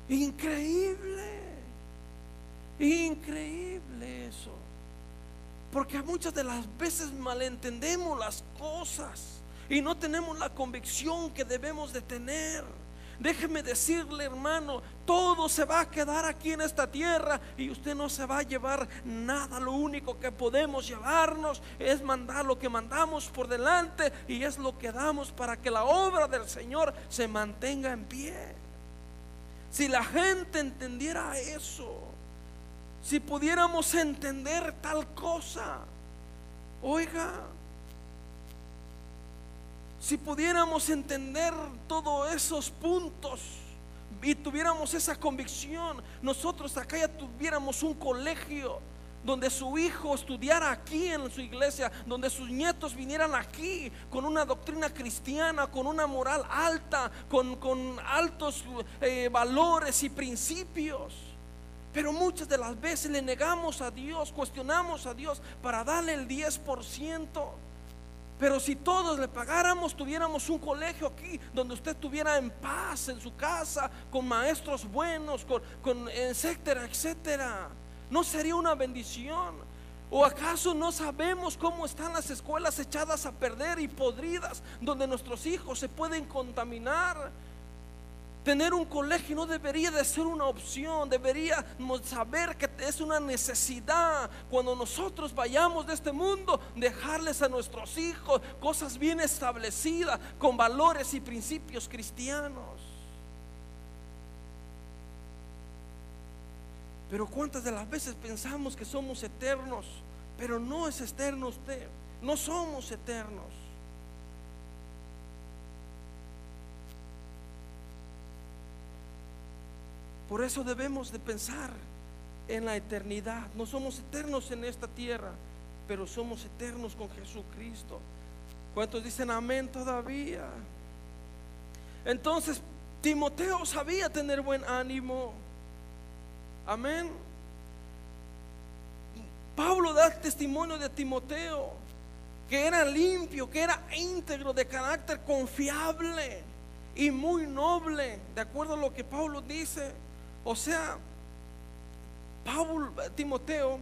S1: Increíble, increíble eso. Porque muchas de las veces malentendemos las cosas y no tenemos la convicción que debemos de tener. Déjeme decirle, hermano, todo se va a quedar aquí en esta tierra y usted no se va a llevar nada. Lo único que podemos llevarnos es mandar lo que mandamos por delante, y es lo que damos para que la obra del Señor se mantenga en pie. Si la gente entendiera eso, si pudiéramos entender tal cosa, oiga, si pudiéramos entender todos esos puntos y tuviéramos esa convicción, nosotros acá ya tuviéramos un colegio donde su hijo estudiara aquí en su iglesia, donde sus nietos vinieran aquí con una doctrina cristiana, con una moral alta, con altos valores y principios. Pero muchas de las veces le negamos a Dios, cuestionamos a Dios para darle el 10%. Pero si todos le pagáramos, tuviéramos un colegio aquí donde usted estuviera en paz en su casa, con maestros buenos, con etcétera, etcétera, ¿no sería una bendición? ¿O acaso no sabemos cómo están las escuelas echadas a perder y podridas, donde nuestros hijos se pueden contaminar? Tener un colegio no debería de ser una opción, deberíamos saber que es una necesidad. Cuando nosotros vayamos de este mundo, dejarles a nuestros hijos cosas bien establecidas, con valores y principios cristianos. Pero cuántas de las veces pensamos que somos eternos, pero no es eterno usted, no somos eternos. Por eso debemos de pensar en la eternidad. No somos eternos en esta tierra, pero somos eternos con Jesucristo. ¿Cuántos dicen amén todavía? Entonces Timoteo sabía tener buen ánimo. Amén. Pablo da testimonio de Timoteo, que era limpio, que era íntegro, de carácter confiable y muy noble, de acuerdo a lo que Pablo dice. O sea, Timoteo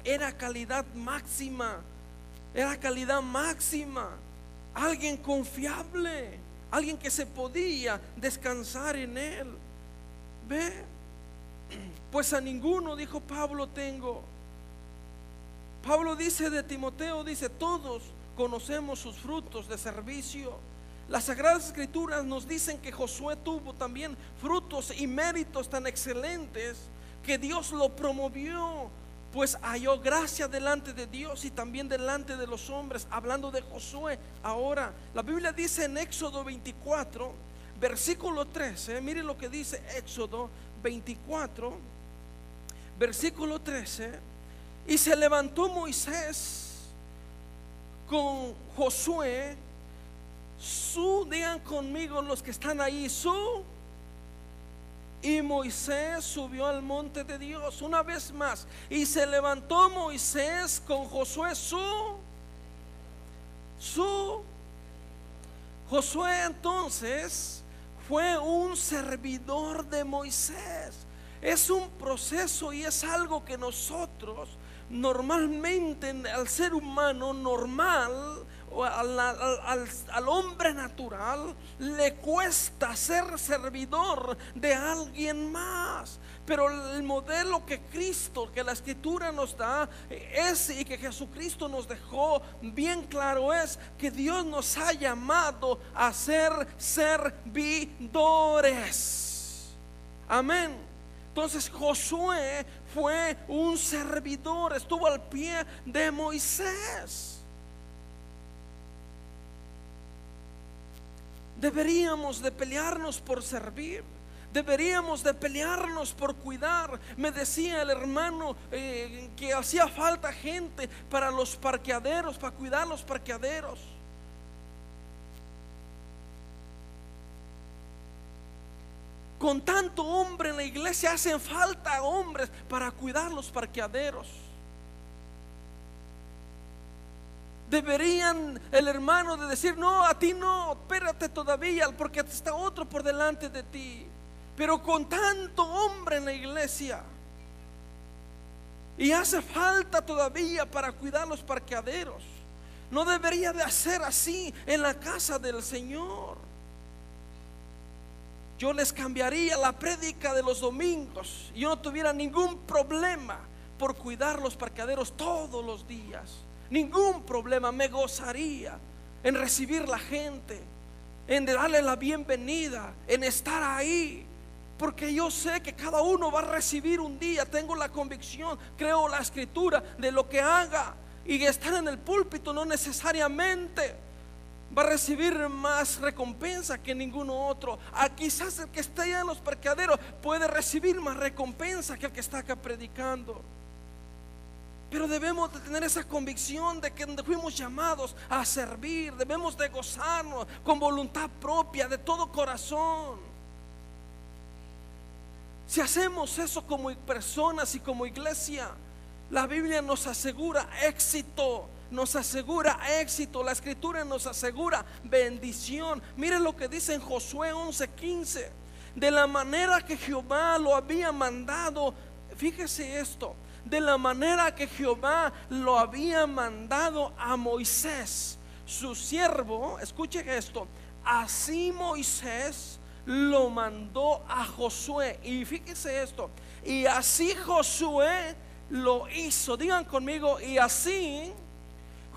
S1: era calidad máxima, alguien confiable, alguien que se podía descansar en él. Ve, pues a ninguno, dijo Pablo, tengo. Pablo dice de Timoteo, dice, todos conocemos sus frutos de servicio. Las Sagradas Escrituras nos dicen que Josué tuvo también frutos y méritos tan excelentes que Dios lo promovió, pues halló gracia delante de Dios y también delante de los hombres. Hablando de Josué ahora, la Biblia dice en Éxodo 24, versículo 13, mire lo que dice Éxodo 24, versículo 13: y se levantó Moisés con Josué, digan conmigo los que están ahí, y Moisés subió al monte de Dios. Una vez más, y se levantó Moisés con Josué, Josué entonces fue un servidor de Moisés. Es un proceso y es algo que nosotros normalmente, al ser humano normal, o al hombre natural, le cuesta ser servidor de alguien más. Pero el modelo que Cristo, que la Escritura nos da y que Jesucristo nos dejó bien claro, es que Dios nos ha llamado a ser servidores. Amén. Entonces Josué fue un servidor, estuvo al pie de Moisés. Deberíamos de pelearnos por servir. Deberíamos de pelearnos por cuidar. Me decía el hermano que hacía falta gente para los parqueaderos, para cuidar los parqueaderos. Con tanto hombre en la iglesia, hacen falta hombres para cuidar los parqueaderos. Deberían el hermano de decir: no, a ti no, espérate todavía, porque está otro por delante de ti. Pero con tanto hombre en la iglesia, y hace falta todavía para cuidar los parqueaderos, no debería de hacer así en la casa del Señor. Yo les cambiaría la prédica de los domingos y yo no tuviera ningún problema por cuidar los parqueaderos todos los días. Ningún problema, me gozaría en recibir la gente, en darle la bienvenida, en estar ahí, porque yo sé que cada uno va a recibir un día. Tengo la convicción, creo la Escritura de lo que haga, y estar en el púlpito no necesariamente va a recibir más recompensa que ninguno otro. Quizás el que está allá en los parqueaderos puede recibir más recompensa que el que está acá predicando. Pero debemos de tener esa convicción de que fuimos llamados a servir. Debemos de gozarnos con voluntad propia, de todo corazón. Si hacemos eso como personas y como iglesia, la Biblia nos asegura éxito, nos asegura éxito. La Escritura nos asegura bendición. Mire lo que dice en Josué 11:15. De la manera que Jehová lo había mandado, fíjese esto, de la manera que Jehová lo había mandado a Moisés, su siervo, escuche esto, así Moisés lo mandó a Josué. Y fíjese esto, y así Josué lo hizo. Digan conmigo, y así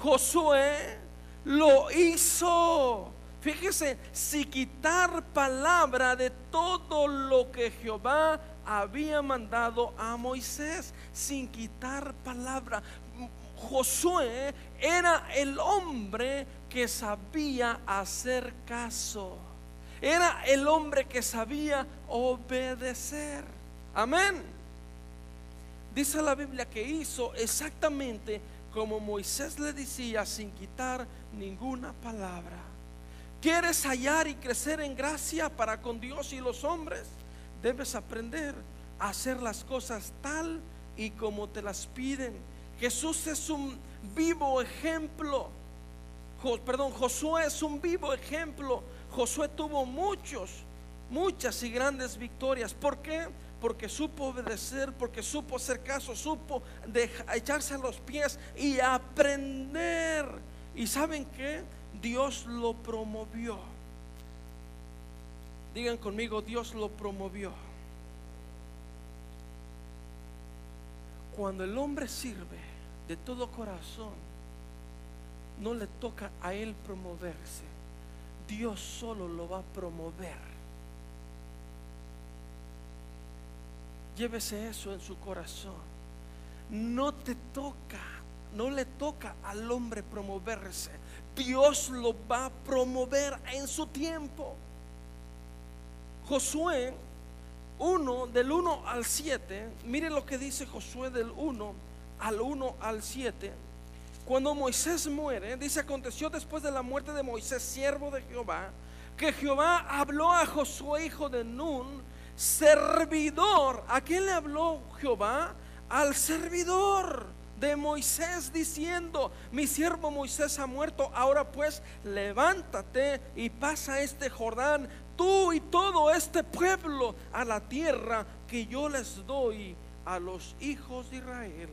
S1: Josué lo hizo. Fíjese, sin quitar palabra de todo lo que Jehová había mandado a Moisés, sin quitar palabra. Josué era el hombre que sabía hacer caso, era el hombre que sabía obedecer. Amén. Dice la Biblia que hizo exactamente como Moisés le decía, sin quitar ninguna palabra. ¿Quieres hallar y crecer en gracia para con Dios y los hombres? Debes aprender a hacer las cosas tal y como te las piden. Jesús es un vivo ejemplo. Josué es un vivo ejemplo. Josué tuvo muchas y grandes victorias. ¿Por qué? Porque supo obedecer, porque supo hacer caso, supo echarse a los pies y aprender. ¿Y saben qué? Dios lo promovió. Digan conmigo, Dios lo promovió. Cuando el hombre sirve de todo corazón, no le toca a él promoverse, Dios solo lo va a promover. Llévese eso en su corazón. No le toca al hombre promoverse, Dios lo va a promover en su tiempo. Josué 1, del 1 al 7, mire lo que dice Josué del 1 al 7. Cuando Moisés muere, dice: aconteció después de la muerte de Moisés, siervo de Jehová, que Jehová habló a Josué, hijo de Nun, servidor. ¿A quién le habló Jehová? Al servidor de Moisés, diciendo: mi siervo Moisés ha muerto, ahora pues levántate y pasa este Jordán, tú y todo este pueblo, a la tierra que yo les doy a los hijos de Israel.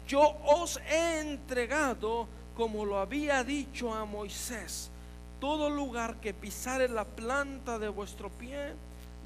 S1: Yo os he entregado, como lo había dicho a Moisés, todo lugar que pisare la planta de vuestro pie,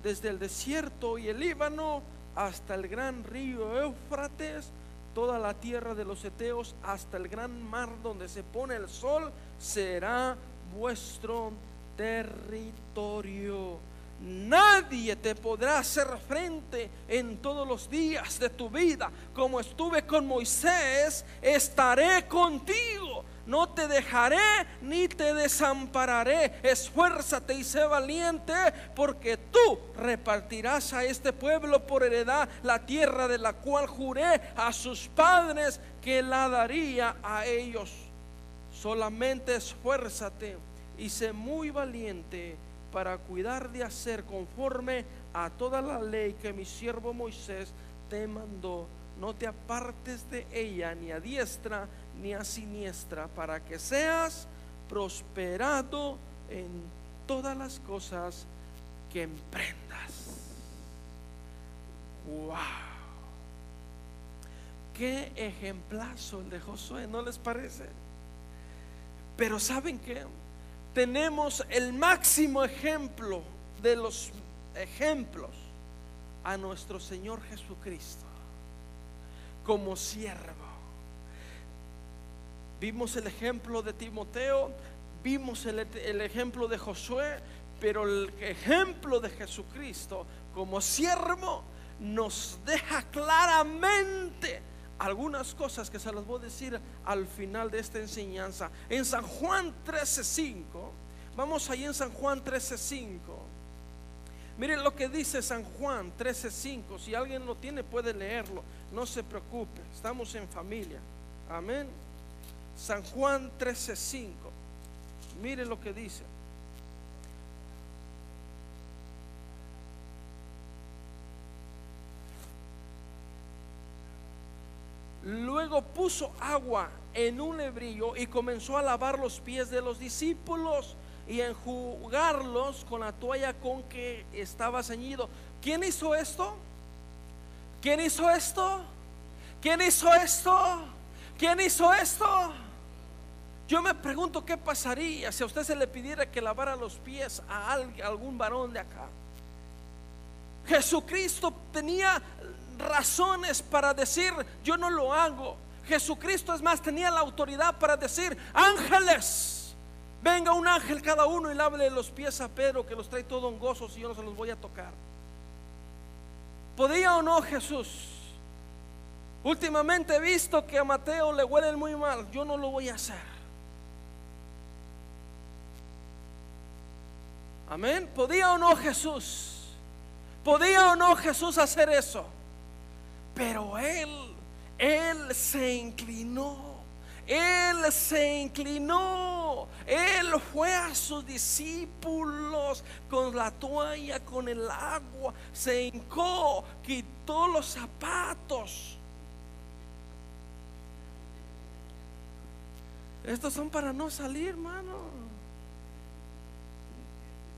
S1: desde el desierto y el Líbano hasta el gran río Éufrates, toda la tierra de los heteos hasta el gran mar donde se pone el sol, será vuestro territorio. Nadie te podrá hacer frente en todos los días de tu vida. Como estuve con Moisés, estaré contigo. No te dejaré ni te desampararé. Esfuérzate y sé valiente, porque tú repartirás a este pueblo por heredad la tierra de la cual juré a sus padres que la daría a ellos. Solamente esfuérzate y sé muy valiente para cuidar de hacer conforme a toda la ley que mi siervo Moisés te mandó. No te apartes de ella ni a diestra ni a siniestra, para que seas prosperado en todas las cosas que emprendas. Wow, qué ejemplazo el de Josué, ¿no les parece? Pero ¿saben qué? Tenemos el máximo ejemplo de los ejemplos, a nuestro Señor Jesucristo como siervo. Vimos el ejemplo de Timoteo, vimos el ejemplo de Josué, pero el ejemplo de Jesucristo como siervo nos deja claramente algunas cosas que se las voy a decir al final de esta enseñanza. En San Juan 13:5, vamos ahí en San Juan 13:5. Miren lo que dice San Juan 13:5. Si alguien lo tiene puede leerlo, no se preocupe, estamos en familia. Amén. San Juan 13:5. Miren lo que dice. Luego puso agua en un lebrillo y comenzó a lavar los pies de los discípulos y a enjugarlos con la toalla con que estaba ceñido. ¿Quién hizo esto? ¿Quién hizo esto? ¿Quién hizo esto? ¿Quién hizo esto? Yo me pregunto qué pasaría si a usted se le pidiera que lavara los pies a algún varón de acá. Jesucristo tenía razones para decir: yo no lo hago. Jesucristo, es más, tenía la autoridad para decir: ángeles, venga un ángel cada uno y lávele los pies a Pedro, que los trae todo hongosos y yo no se los voy a tocar. ¿Podía o no Jesús? Últimamente he visto que a Mateo le huelen muy mal. Yo no lo voy a hacer. Amén. ¿Podía o no Jesús? ¿Podía o no Jesús hacer eso? Pero Él se inclinó. Él se inclinó. Él fue a sus discípulos con la toalla, con el agua. Se hincó, quitó los zapatos. Estos son para no salir, hermano.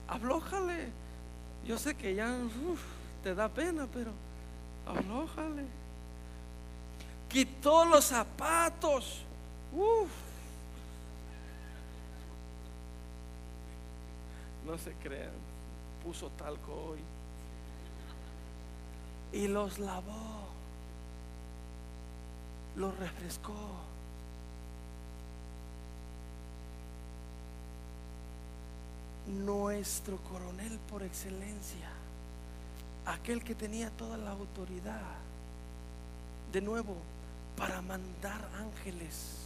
S1: Aflójale. Yo sé que ya te da pena, pero aflójale. Quitó los zapatos. No se crean, puso talco hoy. Y los lavó, los refrescó. Nuestro coronel por excelencia, aquel que tenía toda la autoridad, de nuevo, para mandar ángeles,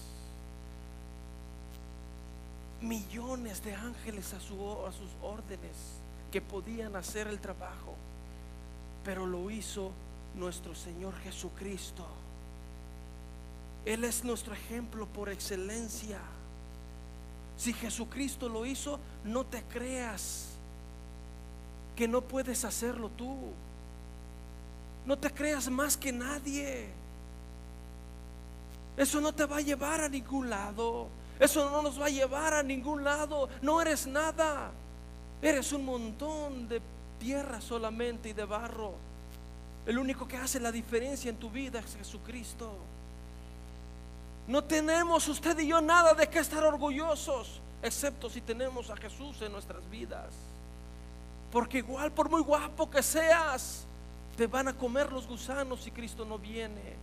S1: millones de ángeles a sus órdenes, que podían hacer el trabajo, pero lo hizo nuestro Señor Jesucristo. Él es nuestro ejemplo por excelencia. Si Jesucristo lo hizo, no te creas que no puedes hacerlo tú. No te creas más que nadie. Eso no te va a llevar a ningún lado. Eso no nos va a llevar a ningún lado. No eres nada. Eres un montón de tierra solamente y de barro. El único que hace la diferencia en tu vida es Jesucristo. No tenemos usted y yo nada de qué estar orgullosos, excepto si tenemos a Jesús en nuestras vidas. Porque igual, por muy guapo que seas, te van a comer los gusanos si Cristo no viene.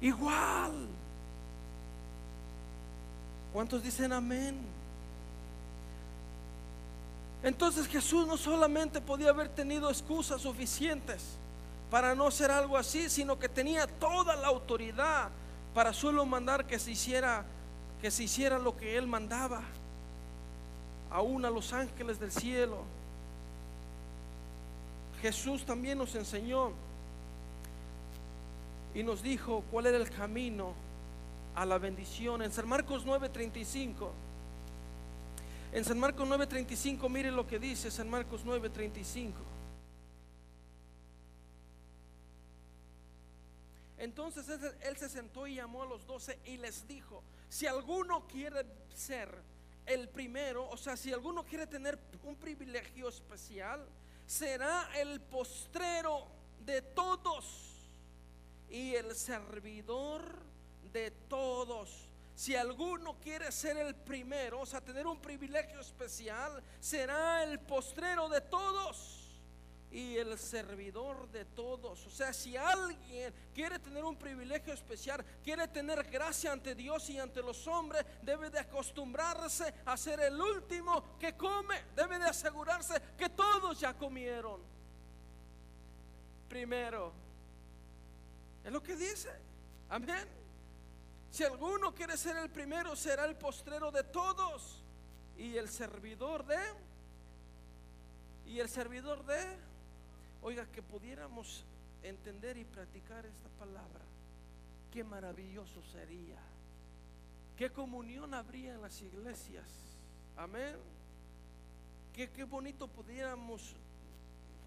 S1: Igual. ¿Cuántos dicen amén? Entonces Jesús no solamente podía haber tenido excusas suficientes para no hacer algo así, sino que tenía toda la autoridad para solo mandar que se hiciera lo que Él mandaba, aún a los ángeles del cielo. Jesús también nos enseñó y nos dijo cuál era el camino a la bendición. En San Marcos 9:35, en San Marcos 9:35, mire lo que dice San Marcos 9:35. Entonces él se sentó y llamó a los 12 y les dijo: si alguno quiere ser el primero, o sea, si alguno quiere tener un privilegio especial, será el postrero de todos y el servidor de todos. Si alguno quiere ser el primero, o sea, tener un privilegio especial, será el postrero de todos y el servidor de todos. O sea, si alguien quiere tener un privilegio especial, quiere tener gracia ante Dios y ante los hombres, debe de acostumbrarse a ser el último que come. Debe de asegurarse que todos ya comieron primero. Es lo que dice. Amén. Si alguno quiere ser el primero, será el postrero de todos y el servidor de Oiga, que pudiéramos entender y practicar esta palabra, qué maravilloso sería, qué comunión habría en las iglesias. Amén. Qué bonito pudiéramos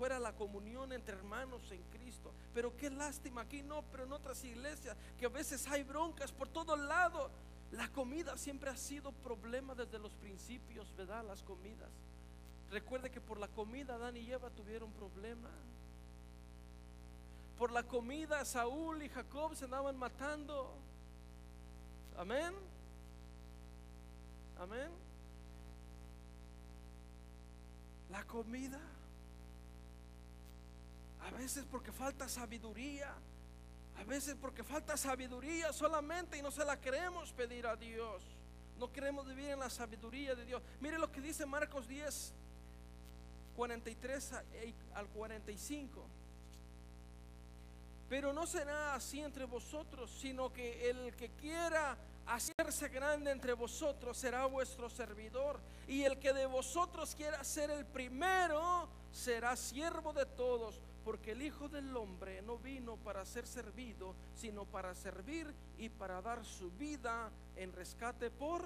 S1: fuera la comunión entre hermanos en Cristo. Pero qué lástima, aquí no, pero en otras iglesias que a veces hay broncas por todos lados. La comida siempre ha sido problema desde los principios, ¿verdad? Las comidas. Recuerde que por la comida Adán y Eva tuvieron problema. Por la comida Saúl y Jacob se andaban matando. Amén. Amén. La comida. A veces porque falta sabiduría. A veces porque falta sabiduría solamente y no se la queremos pedir a Dios. No queremos vivir en la sabiduría de Dios. Mire lo que dice Marcos 10, 43 al 45. Pero no será así entre vosotros, sino que el que quiera hacerse grande entre vosotros será vuestro servidor. Y el que de vosotros quiera ser el primero será siervo de todos. Porque el Hijo del Hombre no vino para ser servido, sino para servir y para dar su vida en rescate por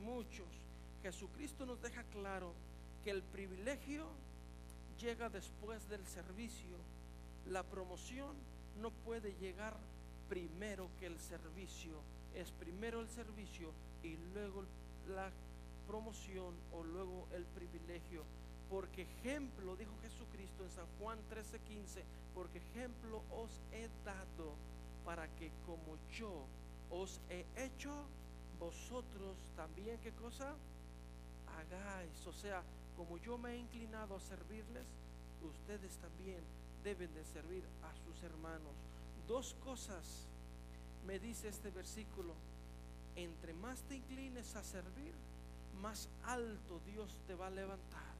S1: muchos. Jesucristo nos deja claro que el privilegio llega después del servicio. La promoción no puede llegar primero que el servicio. Es primero el servicio y luego la promoción o luego el privilegio. Porque ejemplo, dijo Jesucristo en San Juan 13:15, porque ejemplo os he dado para que como yo os he hecho, vosotros también, ¿qué cosa? Hagáis. O sea, como yo me he inclinado a servirles, ustedes también deben de servir a sus hermanos. Dos cosas me dice este versículo: entre más te inclines a servir, más alto Dios te va a levantar.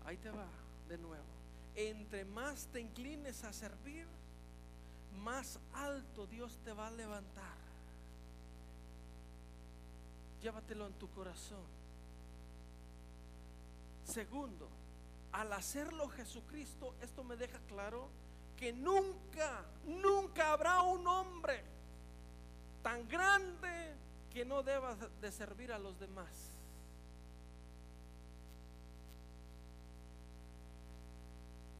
S1: Ahí te va de nuevo. Entre más te inclines a servir, más alto Dios te va a levantar. Llévatelo en tu corazón. Segundo, al hacerlo Jesucristo, esto me deja claro que nunca habrá un hombre tan grande que no deba de servir a los demás.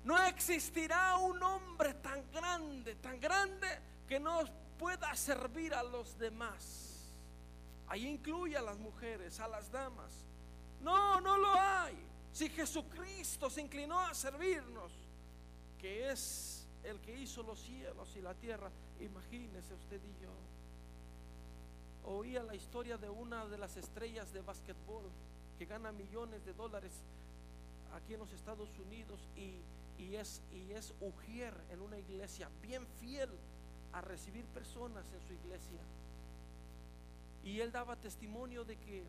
S1: No existirá un hombre tan grande que no pueda servir a los demás. Ahí incluye a las mujeres, a las damas. No lo hay. Si Jesucristo se inclinó a servirnos, que es el que hizo los cielos y la tierra, imagínese usted y yo. Oía la historia de una de las estrellas de básquetbol que gana millones de dólares aquí en los Estados Unidos y es ujier en una iglesia, bien fiel a recibir personas en su iglesia. Y él daba testimonio de que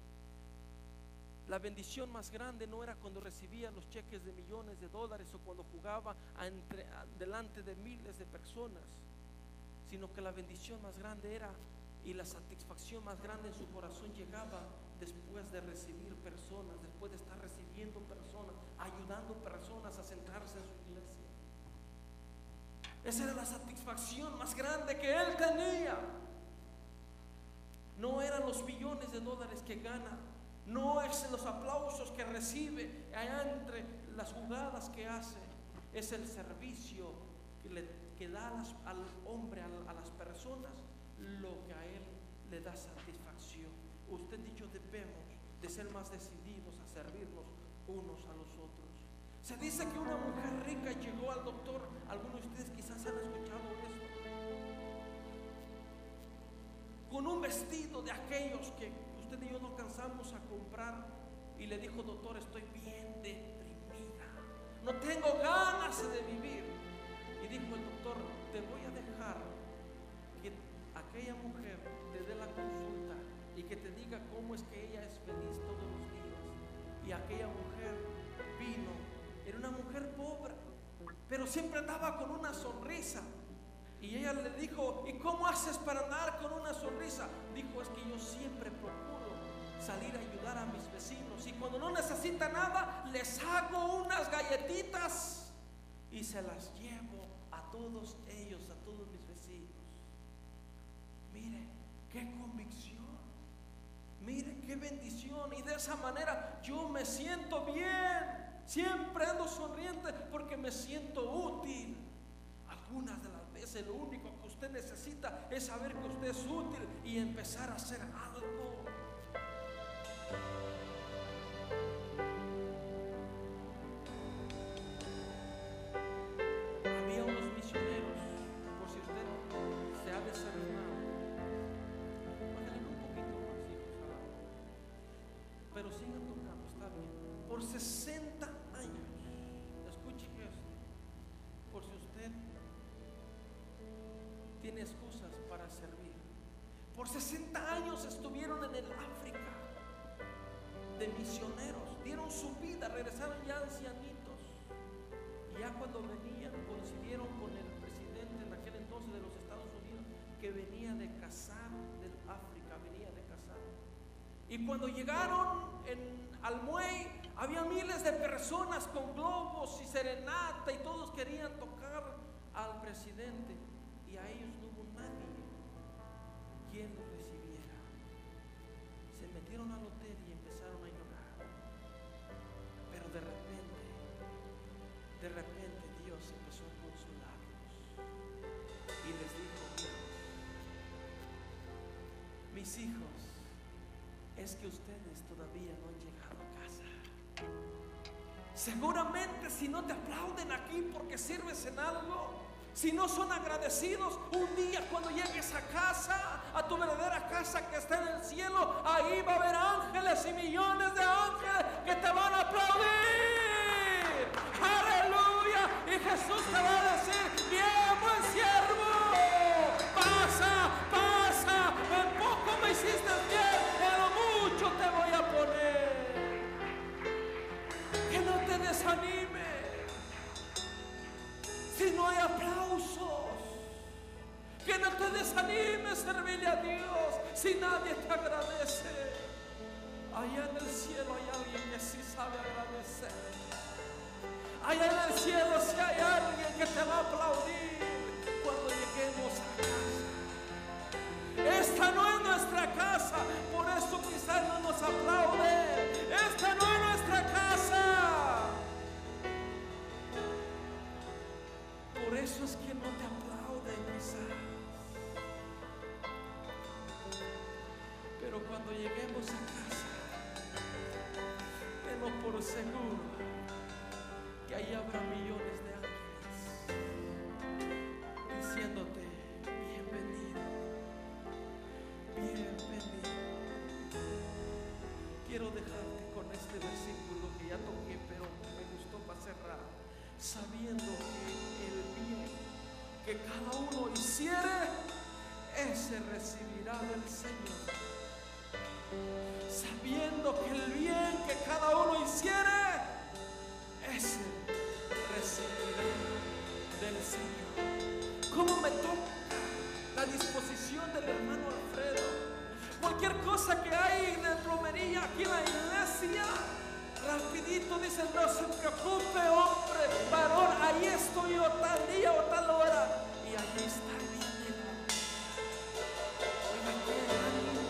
S1: la bendición más grande no era cuando recibía los cheques de millones de dólares o cuando jugaba delante de miles de personas, sino que la bendición más grande era, y la satisfacción más grande en su corazón llegaba después de recibir personas, después de estar recibiendo personas, ayudando personas a sentarse en su iglesia. Esa era la satisfacción más grande que él tenía. No eran los millones de dólares que gana, no es los aplausos que recibe allá entre las jugadas que hace, es el servicio que da al hombre, a las personas, lo que a él le da satisfacción. Usted y yo debemos de ser más decididos a servirnos unos a los otros. Se dice que una mujer rica llegó al doctor. Algunos de ustedes quizás han escuchado esto, con un vestido de aquellos que usted y yo no alcanzamos a comprar, y le dijo: doctor, estoy bien deprimida, no tengo ganas de vivir. Y dijo el doctor: te voy a dejar que aquella mujer te dé la consulta y que te diga cómo es que ella es feliz todos los días. Y aquella mujer vino, era una mujer pobre, pero siempre andaba con una sonrisa. Y ella le dijo: ¿y cómo haces para andar con una sonrisa? Dijo: es que yo siempre procuro salir a ayudar a mis vecinos, y cuando no necesita nada, les hago unas galletitas y se las llevo a todos ellos, a todos mis vecinos. Mire, qué convicción. Mire qué bendición. Y de esa manera yo me siento bien. Siempre ando sonriente porque me siento útil. Algunas de las veces lo único que usted necesita es saber que usted es útil y empezar a hacer algo. Había unos misioneros, por si usted se ha desanimado, bájale un poquito más, hijos, a la hora. Pero sigan tocando, está bien. Por 60 años, escuche esto, por si usted tiene excusas para servir. Por 60 años estuvieron en el África de misioneros, dieron su vida, regresaron ya ancianitos. Y ya cuando venían, coincidieron con el presidente en aquel entonces de los Estados Unidos, que venía de cazar del África, venía de cazar. Y cuando llegaron al muelle, había miles de personas con globos y serenata, y todos querían tocar al presidente. Y a ellos no hubo nadie quien los recibiera. Se metieron al hotel y empezaron a llorar. Pero de repente Dios empezó a consolarlos y les dijo: mis hijos, es que ustedes todavía no han llegado a casa. Seguramente si no te aplauden aquí porque sirves en algo, si no son agradecidos, un día cuando llegues a casa, a tu verdadera casa que está en el cielo, ahí va a haber ángeles y millones de ángeles que te van a aplaudir. Aleluya. Y Jesús te va a decir: bien, buen siervo, pasa, pasa, en poco me hiciste bien, en lo mucho te voy a poner. Que no te desanimes si no hay aplausos. Que no te desanimes servirle a Dios si nadie te agradece. Allá en el cielo hay alguien que sí sabe agradecer. Allá en el cielo sí hay alguien que te va a aplaudir cuando lleguemos a casa. Esta no es nuestra casa, por eso quizás no nos aplauden. Esta no es nuestra casa. Por eso es que no te aplauden quizás. Pero cuando lleguemos a casa, tenlo por seguro que ahí habrá millones de ángeles diciéndote: bienvenido, bienvenido. Quiero dejarte con este versículo que ya toqué, pero me gustó para cerrar, sabiendo que el bien que cada uno hiciere, ese recibirá del Señor. Sabiendo que el bien que cada uno hiciere, ese recibirá del Señor. ¿Cómo me toca la disposición del hermano Alfredo? Cualquier cosa que hay de plomería aquí en la iglesia, rapidito dicen: no se preocupe, hombre, varón, ahí estoy yo tal día o tal hora. Y allí está el dinero. Oiga, qué ánimo.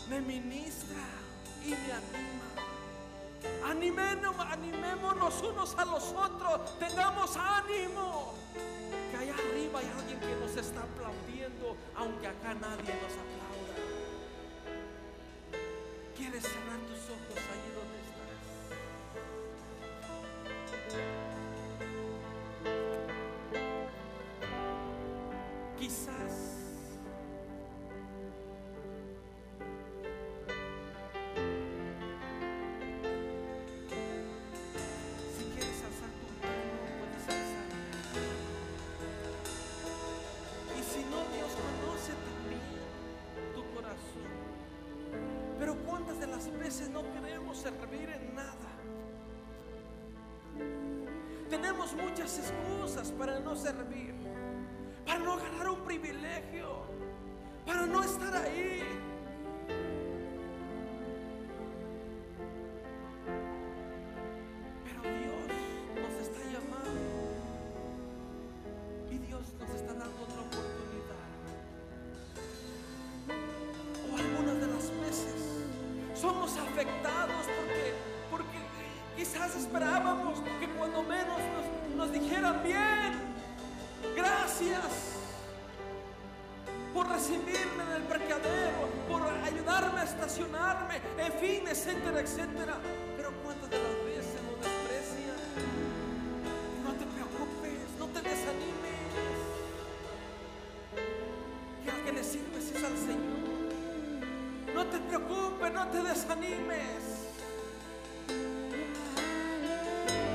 S1: Me ministra y me anima. Animémonos unos a los otros. Tengamos ánimo. Que allá arriba hay alguien que nos está aplaudiendo, aunque acá nadie nos aplauda. ¿Quieres cerrar tus ojos allí donde estás? Quizás si quieres alzar tu mano, puedes alzar. Y si no, Dios conoce también tu corazón. Pero cuántas de las veces no queremos servir en nada. Tenemos muchas excusas para no servir, para no ganar un privilegio, para no estar ahí. Pero Dios nos está llamando y Dios nos está dando otra oportunidad. estamos afectados porque quizás esperábamos que cuando menos nos dijeran bien, gracias por recibirme en el parqueadero, por ayudarme a estacionarme, en fin, etcétera, etcétera. Pero cuántas de las veces nos desprecian. No te preocupes, no te desanimes, que al que le sirves es al Señor. No te preocupes, no te desanimes,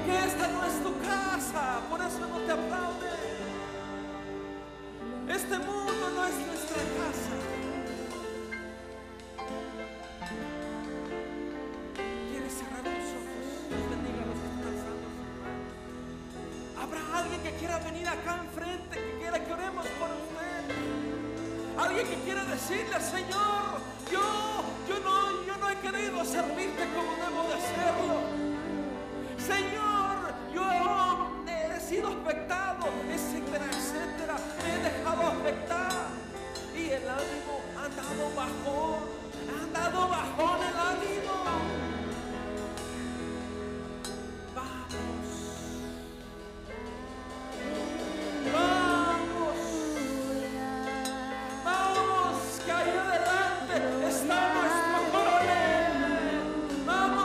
S1: que esta no es tu casa, por eso no te aplauden. Este mundo no es nuestra casa. ¿Quieres cerrar tus ojos? Dios bendiga a los que están alzando sus manos. Habrá alguien que quiera venir acá enfrente, que quiera que oremos por usted. Alguien que quiera decirle: Señor, yo no he querido servirte como debo de hacerlo. Señor, yo he sido afectado, etcétera, etcétera. Me he dejado afectar y el ánimo ha dado bajón el ánimo. Vamos, vamos, que ahí adelante está nuestro coronel. Vamos.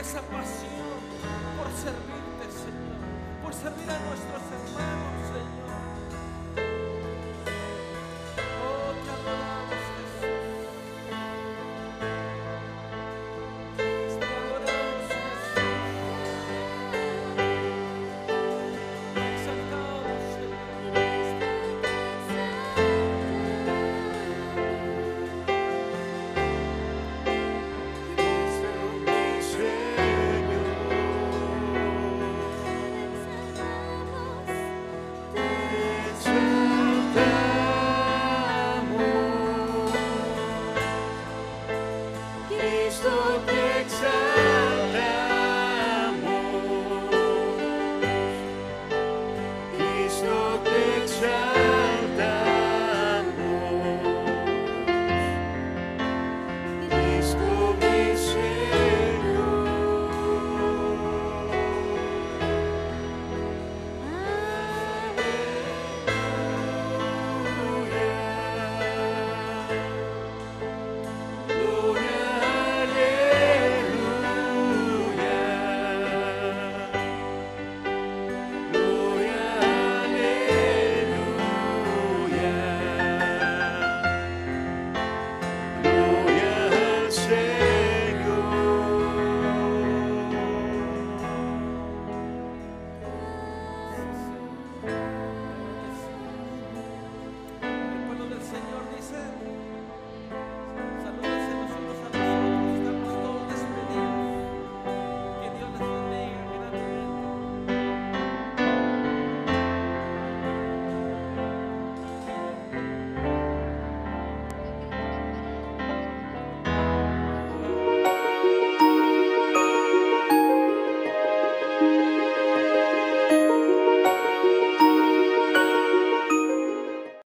S1: esa pasión por servirte, Señor, por servir a nuestros hermanos,